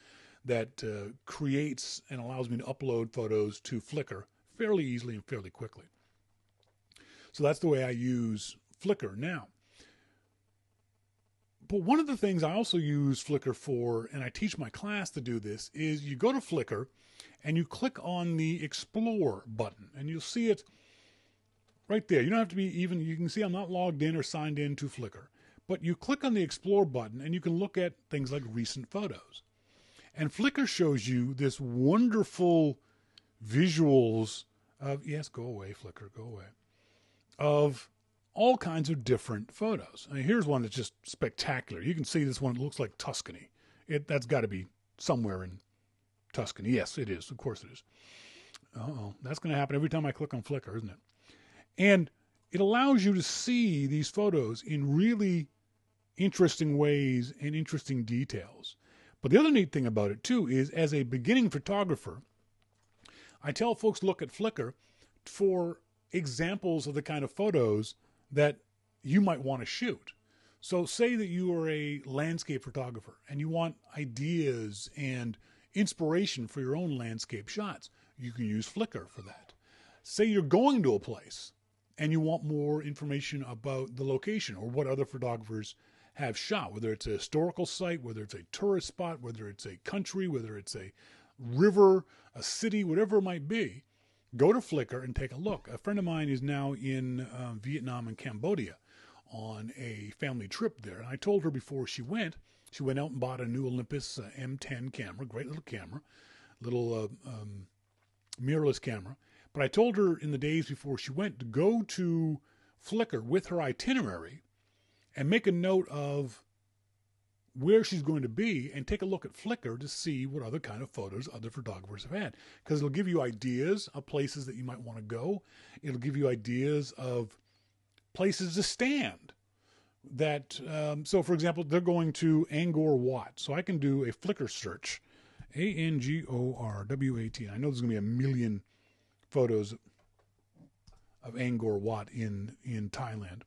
that creates and allows me to upload photos to Flickr fairly easily and fairly quickly. So that's the way I use Flickr now. But one of the things I also use Flickr for, and I teach my class to do this, is you go to Flickr and you click on the Explore button, and you'll see it right there. You don't have to be even, you can see I'm not logged in or signed in to Flickr, but you click on the Explore button and you can look at things like recent photos. And Flickr shows you this wonderful visuals of, yes, go away, Flickr, go away, of all kinds of different photos. I mean, here's one that's just spectacular. You can see this one. It looks like Tuscany. That's got to be somewhere in Tuscany. Yes, it is. Of course it is. That's going to happen every time I click on Flickr, isn't it? And it allows you to see these photos in really interesting ways and interesting details. But the other neat thing about it, too, is as a beginning photographer, I tell folks look at Flickr for examples of the kind of photos that you might want to shoot. So say that you are a landscape photographer and you want ideas and inspiration for your own landscape shots. You can use Flickr for that. Say you're going to a place and you want more information about the location or what other photographers have shot, whether it's a historical site, whether it's a tourist spot, whether it's a country, whether it's a river, a city, whatever it might be. Go to Flickr and take a look. A friend of mine is now in Vietnam and Cambodia on a family trip there. And I told her before she went out and bought a new Olympus M10 camera, great little camera, little mirrorless camera. But I told her in the days before she went to go to Flickr with her itinerary and make a note of where she's going to be and take a look at Flickr to see what other kind of photos other photographers have had. Because it'll give you ideas of places that you might want to go. It'll give you ideas of places to stand. That so, for example, they're going to Angkor Wat. So I can do a Flickr search, ANGORWAT. I know there's going to be a million photos of Angkor Wat in Thailand.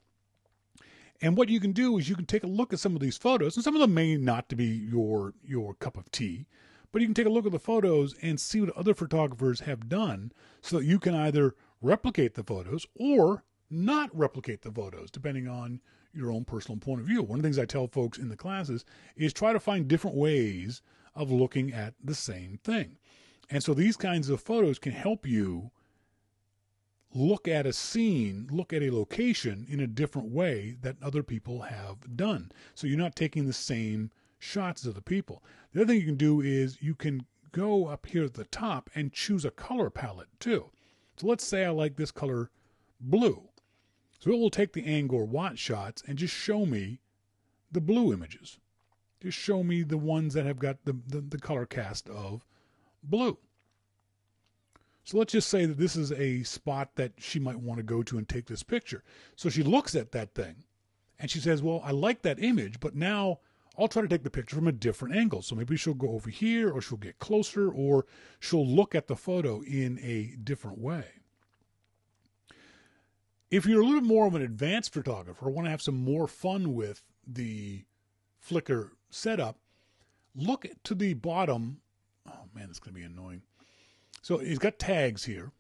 And what you can do is you can take a look at some of these photos, and some of them may not to be your cup of tea, but you can take a look at the photos and see what other photographers have done so that you can either replicate the photos or not replicate the photos, depending on your own personal point of view. One of the things I tell folks in the classes is try to find different ways of looking at the same thing. And so these kinds of photos can help you look at a scene, look at a location in a different way that other people have done. So you're not taking the same shots as other people. The other thing you can do is you can go up here at the top and choose a color palette too. So let's say I like this color blue. So it will take the Angkor Wat shots and just show me the blue images. Just show me the ones that have got the color cast of blue. So let's just say that this is a spot that she might want to go to and take this picture. So she looks at that thing and she says, well, I like that image, but now I'll try to take the picture from a different angle. So maybe she'll go over here, or she'll get closer, or she'll look at the photo in a different way. If you're a little more of an advanced photographer or want to have some more fun with the Flickr setup, look to the bottom. Oh man, it's going to be annoying. So it's got tags here.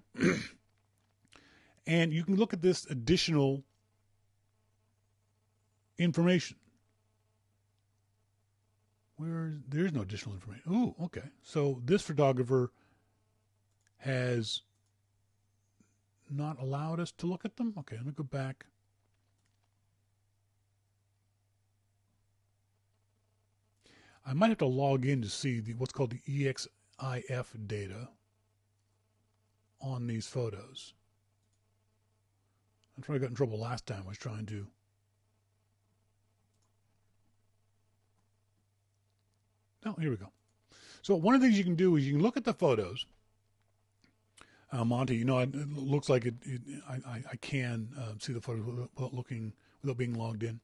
And you can look at this additional information. There's no additional information. Ooh, okay. So this photographer has not allowed us to look at them. Okay, let me go back. I might have to log in to see what's called the EXIF data on these photos. That's where I got in trouble last time. I was trying to. Oh, here we go. So one of the things you can do is you can look at the photos. Monty, it looks like I can see the photos without being logged in.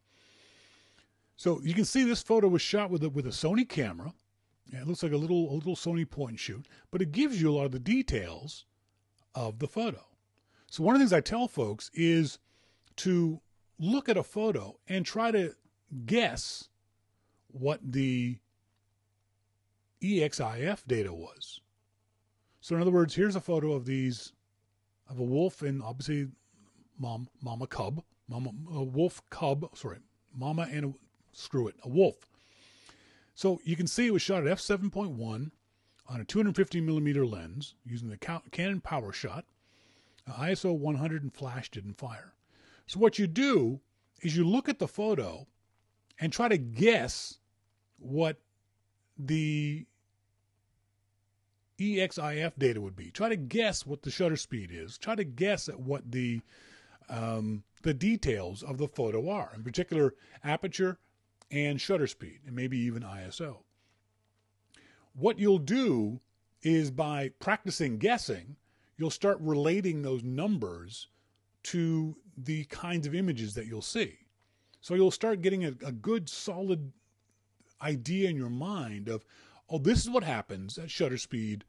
So you can see this photo was shot with a Sony camera. Yeah, it looks like a little Sony point and shoot, but it gives you a lot of the details of the photo. So one of the things I tell folks is to look at a photo and try to guess what the EXIF data was. So in other words, here's a photo of a wolf and obviously mama and a wolf. So you can see it was shot at f7.1 on a 250 millimeter lens using the Canon PowerShot, ISO 100, and flash didn't fire. So what you do is you look at the photo and try to guess what the EXIF data would be. Try to guess what the shutter speed is. Try to guess at what the details of the photo are, in particular aperture and shutter speed, and maybe even ISO. What you'll do is by practicing guessing, you'll start relating those numbers to the kinds of images that you'll see. So you'll start getting a good solid idea in your mind of, oh, this is what happens at shutter speed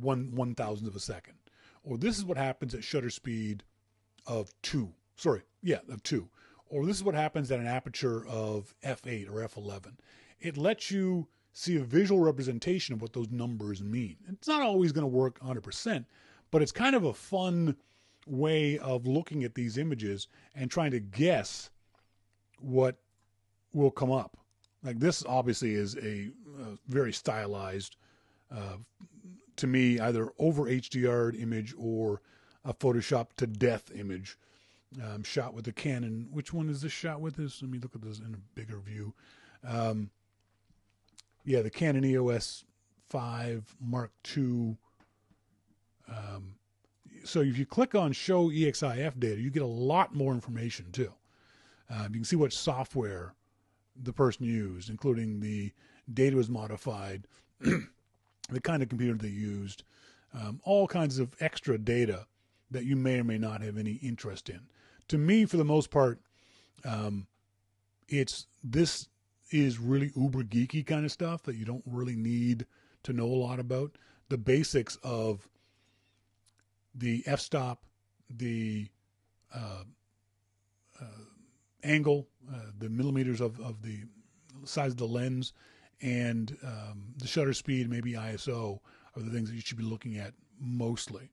1/1000th of a second. Or this is what happens at shutter speed of 2. Or this is what happens at an aperture of f8 or f11. It lets you see a visual representation of what those numbers mean. It's not always going to work 100%, but it's kind of a fun way of looking at these images and trying to guess what will come up. Like this obviously is a very stylized, to me, either over HDR'd image or a Photoshop to death image, shot with the Canon. Which one is this shot with? Let me look at this in a bigger view. The Canon EOS 5 Mark II. So if you click on Show EXIF Data, you get a lot more information too. You can see what software the person used, including the data was modified, the kind of computer they used, all kinds of extra data that you may or may not have any interest in. To me, for the most part, this is really uber geeky kind of stuff that you don't really need to know a lot about. The basics of the f-stop, the angle, the millimeters of the size of the lens, and the shutter speed, maybe ISO, are the things that you should be looking at mostly.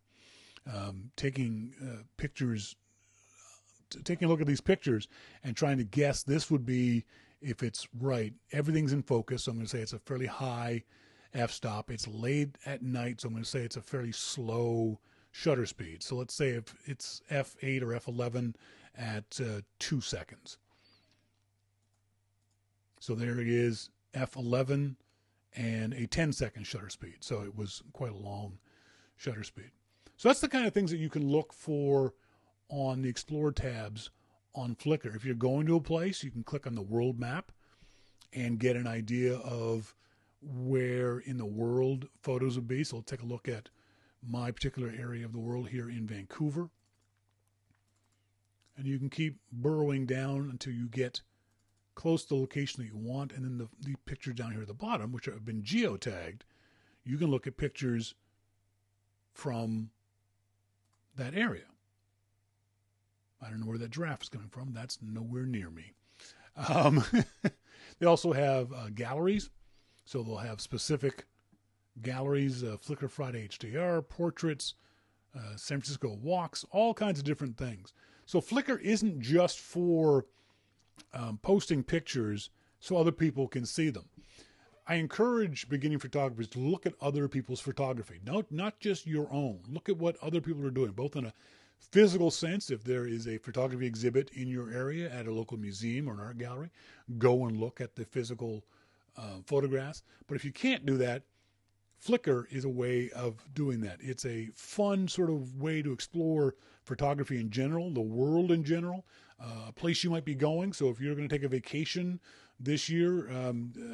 Taking a look at these pictures and trying to guess, this would be, if it's right, everything's in focus, so I'm going to say it's a fairly high f-stop. It's late at night, so I'm going to say it's a fairly slow shutter speed. So let's say if it's f8 or f11 at 2 seconds. So there it is, f11 and a 10-second shutter speed. So it was quite a long shutter speed. So that's the kind of things that you can look for on the Explore tabs on Flickr. If you're going to a place, you can click on the world map and get an idea of where in the world photos would be. So we'll take a look at my particular area of the world here in Vancouver. And you can keep burrowing down until you get close to the location that you want. And then the pictures down here at the bottom, which have been geotagged, you can look at pictures from that area. I don't know where that giraffe is coming from. That's nowhere near me. They also have galleries. So they'll have specific galleries, Flickr Friday HDR, portraits, San Francisco walks, all kinds of different things. So Flickr isn't just for posting pictures so other people can see them. I encourage beginning photographers to look at other people's photography, not just your own. Look at what other people are doing, both in a physical sense. If there is a photography exhibit in your area at a local museum or an art gallery, go and look at the physical photographs. But if you can't do that, Flickr is a way of doing that. It's a fun sort of way to explore photography in general, the world in general, a place you might be going. So if you're going to take a vacation this year, I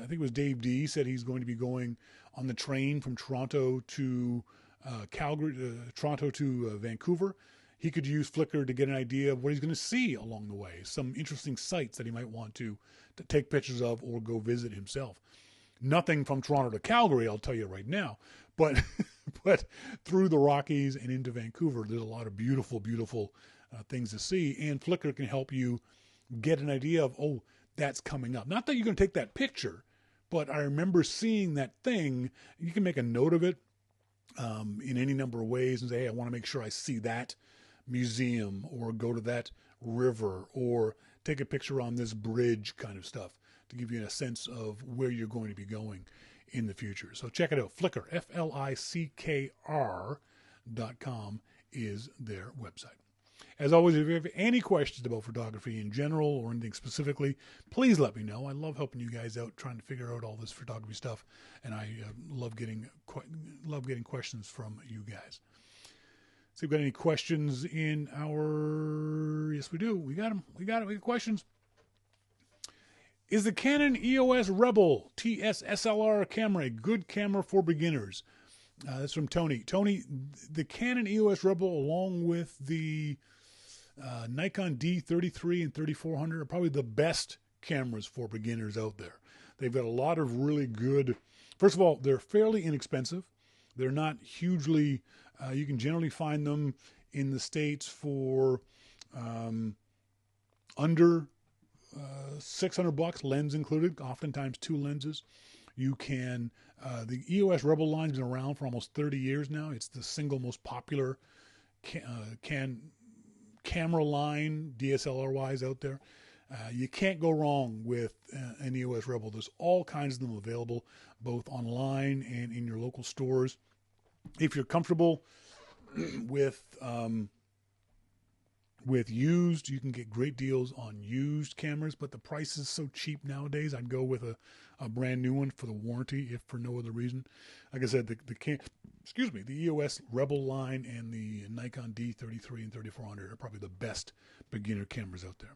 think it was Dave D said he's going to be going on the train from Toronto to Vancouver. He could use Flickr to get an idea of what he's going to see along the way, some interesting sites that he might want to take pictures of or go visit himself. Nothing from Toronto to Calgary, I'll tell you right now, but through the Rockies and into Vancouver, there's a lot of beautiful, beautiful things to see, and Flickr can help you get an idea of, oh, that's coming up. Not that you're going to take that picture, but I remember seeing that thing. You can make a note of it in any number of ways and say, hey, I want to make sure I see that museum or go to that river or take a picture on this bridge, kind of stuff, to give you a sense of where you're going to be going in the future. So check it out. Flickr, FLICKR.com is their website. As always, if you have any questions about photography in general or anything specifically, please let me know. I love helping you guys out, trying to figure out all this photography stuff, and I love getting questions from you guys. So, we've got any questions in our? Yes, we do. We got them. We got questions. Is the Canon EOS Rebel TS SLR camera a good camera for beginners? That's from Tony. Tony, the Canon EOS Rebel, along with the Nikon D33 and 3400, are probably the best cameras for beginners out there. They've got a lot of really good. First of all, they're fairly inexpensive. They're not hugely. You can generally find them in the States for under $600, lens included. Oftentimes 2 lenses. You can. The EOS Rebel line has been around for almost 30 years now. It's the single most popular camera line, DSLR-wise, out there. You can't go wrong with an EOS Rebel. There's all kinds of them available, both online and in your local stores. If you're comfortable with used, you can get great deals on used cameras, but the price is so cheap nowadays. I'd go with a brand new one for the warranty, if for no other reason. Like I said, the EOS Rebel line and the Nikon D33 and 3400 are probably the best beginner cameras out there.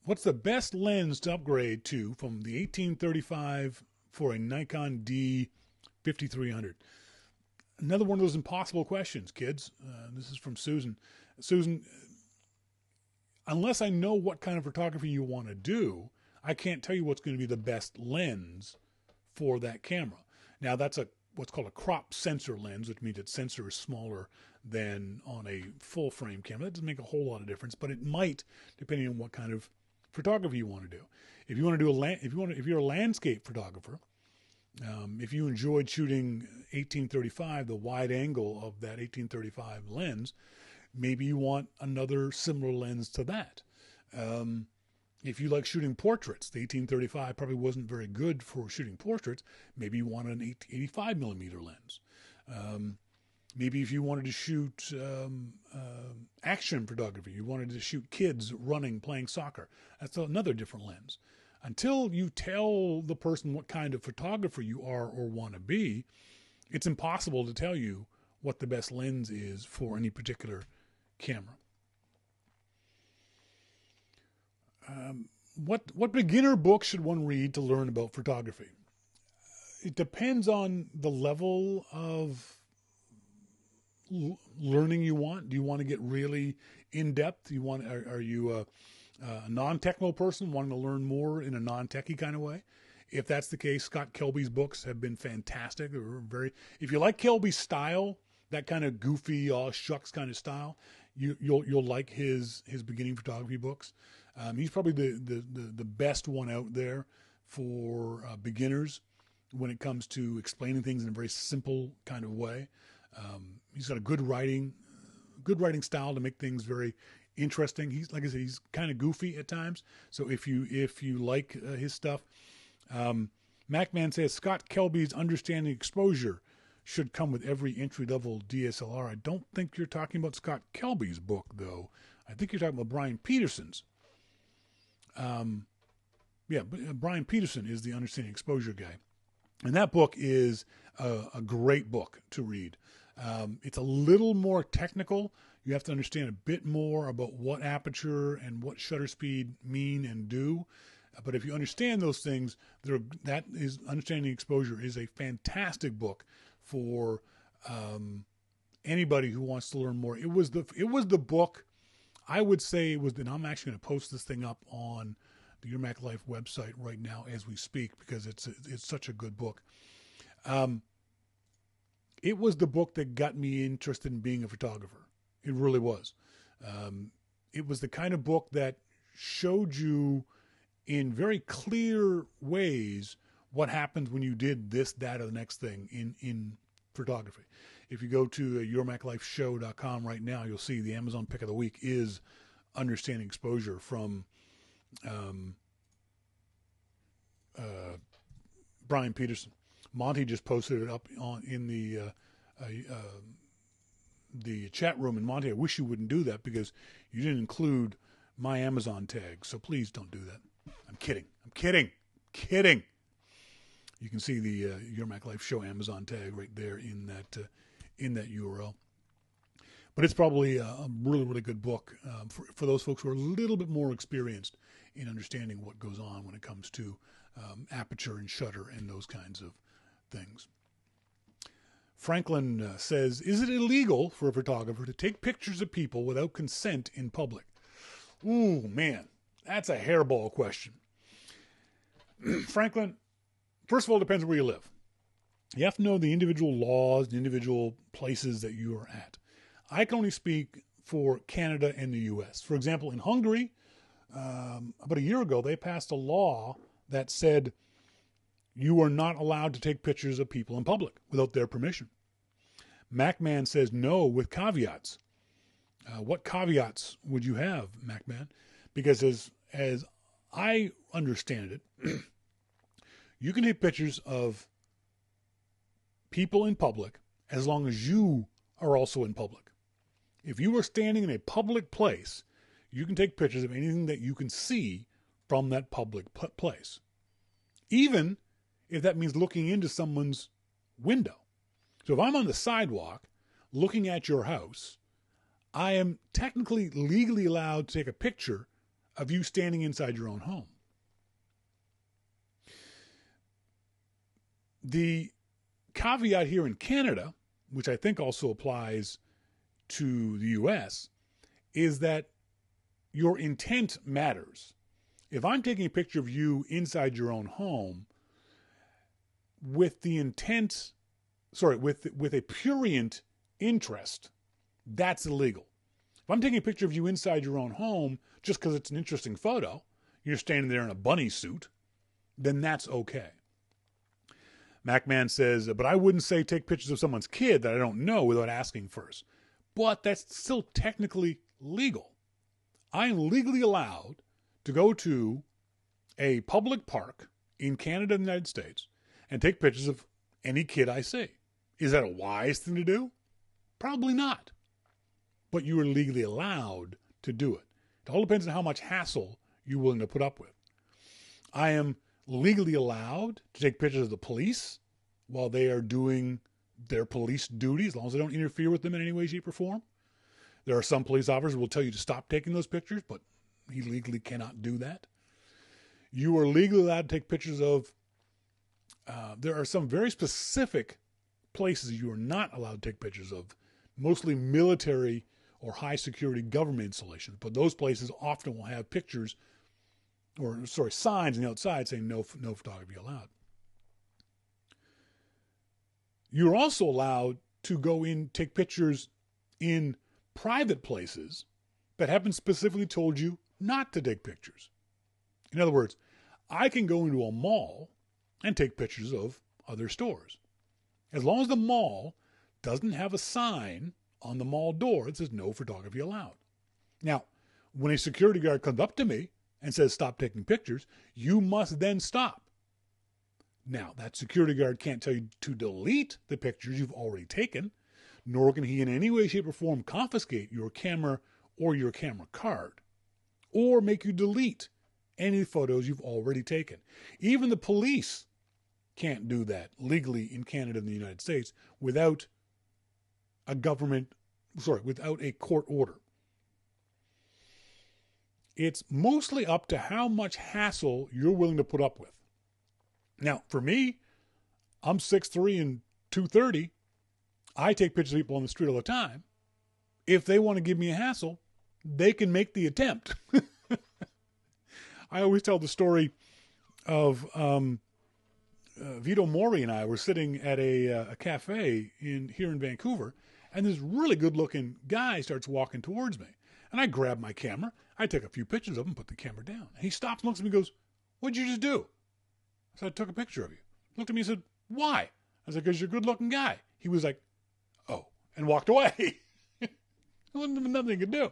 What's the best lens to upgrade to from the 1835 for a Nikon D5300? Another one of those impossible questions, kids. This is from Susan. Susan, unless I know what kind of photography you want to do, I can't tell you what's going to be the best lens for that camera. Now, that's what's called a crop sensor lens, which means its sensor is smaller than on a full frame camera. That doesn't make a whole lot of difference, but it might, depending on what kind of photography you want to do. If you want to do if you're a landscape photographer, if you enjoyed shooting 1835, the wide angle of that 1835 lens, maybe you want another similar lens to that. If you like shooting portraits, the 1835 probably wasn't very good for shooting portraits. Maybe you want an 85 millimeter lens. Maybe if you wanted to shoot action photography, you wanted to shoot kids running, playing soccer, that's another different lens. Until you tell the person what kind of photographer you are or want to be, it's impossible to tell you what the best lens is for any particular camera. What beginner book should one read to learn about photography? it depends on the level of learning you want. Do you want to get really in depth? Are you a non-technical person wanting to learn more in a non-techie kind of way? If that's the case, Scott Kelby's books have been fantastic. If you like Kelby's style, that kind of goofy, aw shucks kind of style, you'll like his beginning photography books. He's probably the best one out there for beginners when it comes to explaining things in a very simple kind of way. He's got a good writing style to make things very interesting. He's, like I said, he's kind of goofy at times. So if you like his stuff, MacMan says Scott Kelby's Understanding Exposure should come with every entry-level DSLR. I don't think you're talking about Scott Kelby's book, though. I think you're talking about Brian Peterson's. Brian Peterson is the Understanding Exposure guy. And that book is a great book to read. It's a little more technical. You have to understand a bit more about what aperture and what shutter speed mean and do. But if you understand those things, Understanding Exposure is a fantastic book for anybody who wants to learn more. It was the book, I would say it was, and I'm actually going to post this thing up on the Your Mac Life website right now as we speak, because it's such a good book. It was the book that got me interested in being a photographer. It really was. It was the kind of book that showed you in very clear ways what happens when you did this, that, or the next thing in photography. If you go to yourmaclifeshow.com right now, you'll see the Amazon pick of the week is Understanding Exposure from Brian Peterson. Monty just posted it up in the chat room. And Monty, I wish you wouldn't do that because you didn't include my Amazon tag. So please don't do that. I'm kidding. You can see the Your Mac Life Show Amazon tag right there in that URL. But it's probably a really, really good book for those folks who are a little bit more experienced in understanding what goes on when it comes to aperture and shutter and those kinds of things. Franklin says, is it illegal for a photographer to take pictures of people without consent in public? Ooh, man, that's a hairball question. Franklin, first of all, it depends where you live. You have to know the individual laws, the individual places that you are at. I can only speak for Canada and the U.S. For example, in Hungary, about a year ago, they passed a law that said you are not allowed to take pictures of people in public without their permission. MacMan says no with caveats. What caveats would you have, MacMan? Because as I understand it, you can take pictures of people in public as long as you are also in public. If you are standing in a public place, you can take pictures of anything that you can see from that public place, even if that means looking into someone's window. So if I'm on the sidewalk looking at your house, I am technically legally allowed to take a picture of you standing inside your own home. The caveat here in Canada, which I think also applies to the U.S., is that your intent matters. If I'm taking a picture of you inside your own home with the intent, with a prurient interest, that's illegal. If I'm taking a picture of you inside your own home just because it's an interesting photo, you're standing there in a bunny suit, then that's okay. MacMan says, but I wouldn't say take pictures of someone's kid that I don't know without asking first. But that's still technically legal. I am legally allowed to go to a public park in Canada and the United States and take pictures of any kid I see. Is that a wise thing to do? Probably not. But you are legally allowed to do it. It all depends on how much hassle you're willing to put up with. I am legally allowed to take pictures of the police while they are doing their police duty, as long as I don't interfere with them in any way, shape, or form. There are some police officers who will tell you to stop taking those pictures, but he legally cannot do that. You are legally allowed to take pictures of there are some very specific places you are not allowed to take pictures of, mostly military or high security government installations. But those places often will have pictures, or sorry, signs on the outside saying no photography allowed. You're also allowed to go in, take pictures in private places that have been specifically told you not to take pictures. In other words, I can go into a mall and take pictures of other stores, as long as the mall doesn't have a sign on the mall door that says no photography allowed. Now, when a security guard comes up to me and says stop taking pictures, you must then stop. Now, that security guard can't tell you to delete the pictures you've already taken, nor can he in any way, shape, or form confiscate your camera or your camera card, or make you delete any photos you've already taken. Even the police can't do that legally in Canada and the United States without without a court order. It's mostly up to how much hassle you're willing to put up with. Now, for me, I'm 6'3" and 230. I take pictures of people on the street all the time. If they want to give me a hassle, they can make the attempt. I always tell the story of Vito Mori and I were sitting at a cafe here in Vancouver, and this really good-looking guy starts walking towards me. And I grab my camera. I take a few pictures of him, put the camera down. He stops and looks at me and goes, "What'd you just do?" I said, "I took a picture of you." He looked at me and said, "Why?" I said, "Because you're a good-looking guy." He was like, "Oh," and walked away. There wasn't nothing he could do.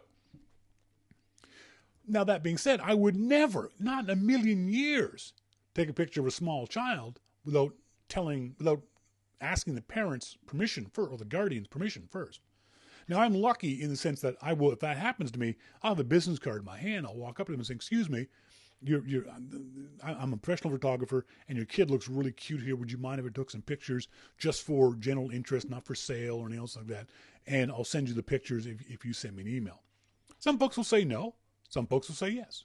Now, that being said, I would never, not in a million years, take a picture of a small child without asking the parents' permission first, or the guardian's permission first. Now, I'm lucky in the sense that I will, if that happens to me, I'll have a business card in my hand. I'll walk up to them and say, "Excuse me, I'm a professional photographer, and your kid looks really cute here. Would you mind if I took some pictures just for general interest, not for sale or anything else like that? And I'll send you the pictures if you send me an email." Some folks will say no. Some folks will say yes.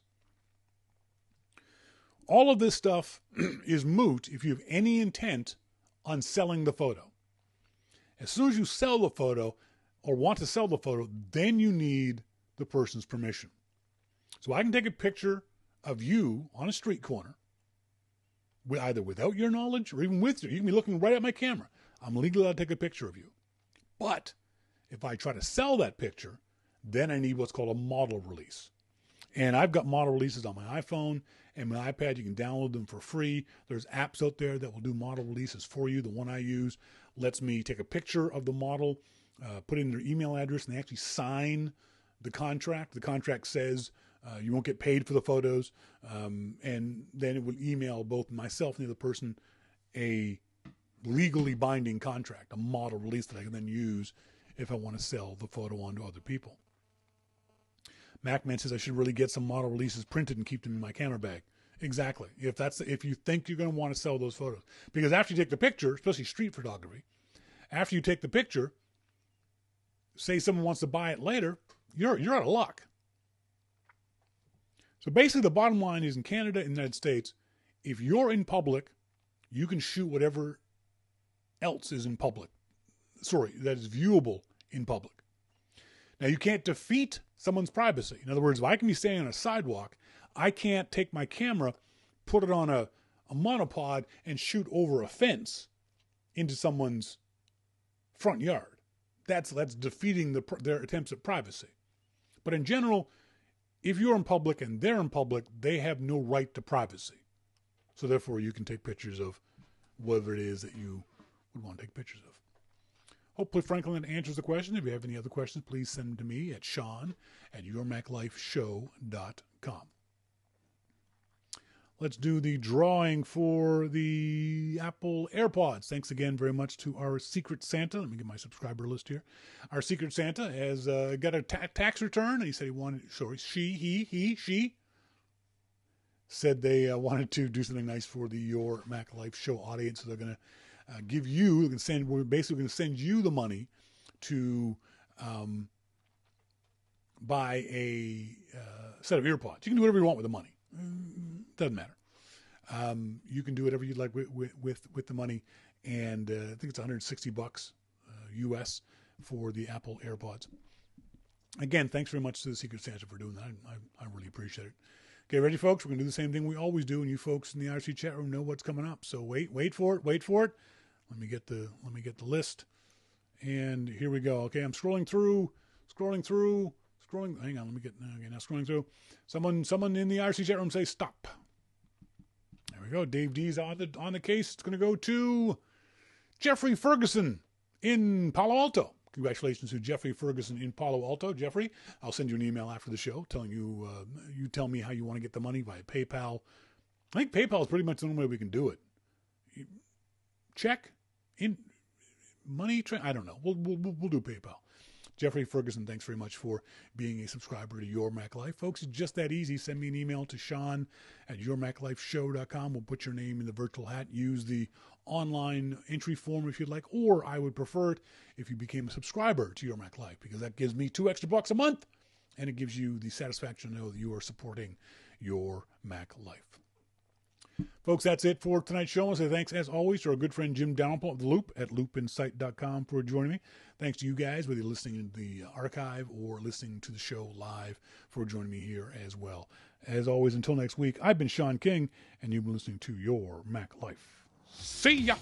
All of this stuff is moot if you have any intent on selling the photo. As soon as you sell the photo or want to sell the photo, then you need the person's permission. So I can take a picture of you on a street corner, either without your knowledge or even with you. You can be looking right at my camera. I'm legally allowed to take a picture of you. But if I try to sell that picture, then I need what's called a model release. And I've got model releases on my iPhone and my iPad. You can download them for free. There's apps out there that will do model releases for you. The one I use lets me take a picture of the model, put in their email address, and they actually sign the contract. The contract says you won't get paid for the photos, and then it will email both myself and the other person a legally binding contract, a model release that I can then use if I want to sell the photo on to other people. MacMan says I should really get some model releases printed and keep them in my camera bag. Exactly. If you think you're going to want to sell those photos, because after you take the picture, especially street photography, after you take the picture, say someone wants to buy it later, you're out of luck. So basically, the bottom line is in Canada and the United States, if you're in public, you can shoot whatever else is in public. That is viewable in public. Now, you can't defeat someone's privacy. In other words, if I can be standing on a sidewalk, I can't take my camera, put it on a monopod, and shoot over a fence into someone's front yard. That's defeating their attempts at privacy. But in general, if you're in public and they're in public, they have no right to privacy. So therefore, you can take pictures of whatever it is that you would want to take pictures of. Hopefully, Franklin answers the question. If you have any other questions, please send them to me at Shawn@yourmaclifeshow.com. Let's do the drawing for the Apple AirPods. Thanks again very much to our Secret Santa. Let me get my subscriber list here. Our Secret Santa has got a tax return. He said she said they wanted to do something nice for the Your Mac Life Show audience. So they're going to we're basically going to send you the money to buy a set of earpods. You can do whatever you want with the money. Doesn't matter. You can do whatever you'd like with the money, and I think it's $160 US for the Apple AirPods. Again, thanks very much to the Secret Santa for doing that. I really appreciate it. Okay, ready, folks? We're gonna do the same thing we always do, and you folks in the IRC chat room know what's coming up. So wait for it. Let me get the list, and here we go. Okay, I'm scrolling through. Hang on, let me get okay, now scrolling through. Someone in the IRC chat room say stop. There we go. Dave D's on the case. It's gonna go to Jeffrey Ferguson in Palo Alto. Congratulations to Jeffrey Ferguson in Palo Alto. Jeffrey, I'll send you an email after the show telling you, you tell me how you want to get the money via PayPal. I think PayPal is pretty much the only way we can do it. Check, in money, I don't know. We'll do PayPal. Jeffrey Ferguson, thanks very much for being a subscriber to Your Mac Life. Folks, it's just that easy. Send me an email to Shawn at yourmaclifeshow.com. We'll put your name in the virtual hat. Use the online entry form if you'd like, or I would prefer it if you became a subscriber to Your Mac Life, because that gives me $2 extra a month, and it gives you the satisfaction to know that you are supporting Your Mac Life. Folks, that's it for tonight's show. I want to say thanks, as always, to our good friend Jim Dalrymple of The Loop at loopinsight.com for joining me. Thanks to you guys, whether you're listening in the archive or listening to the show live, for joining me here as well. As always, until next week, I've been Shawn King, and you've been listening to Your Mac Life. See ya!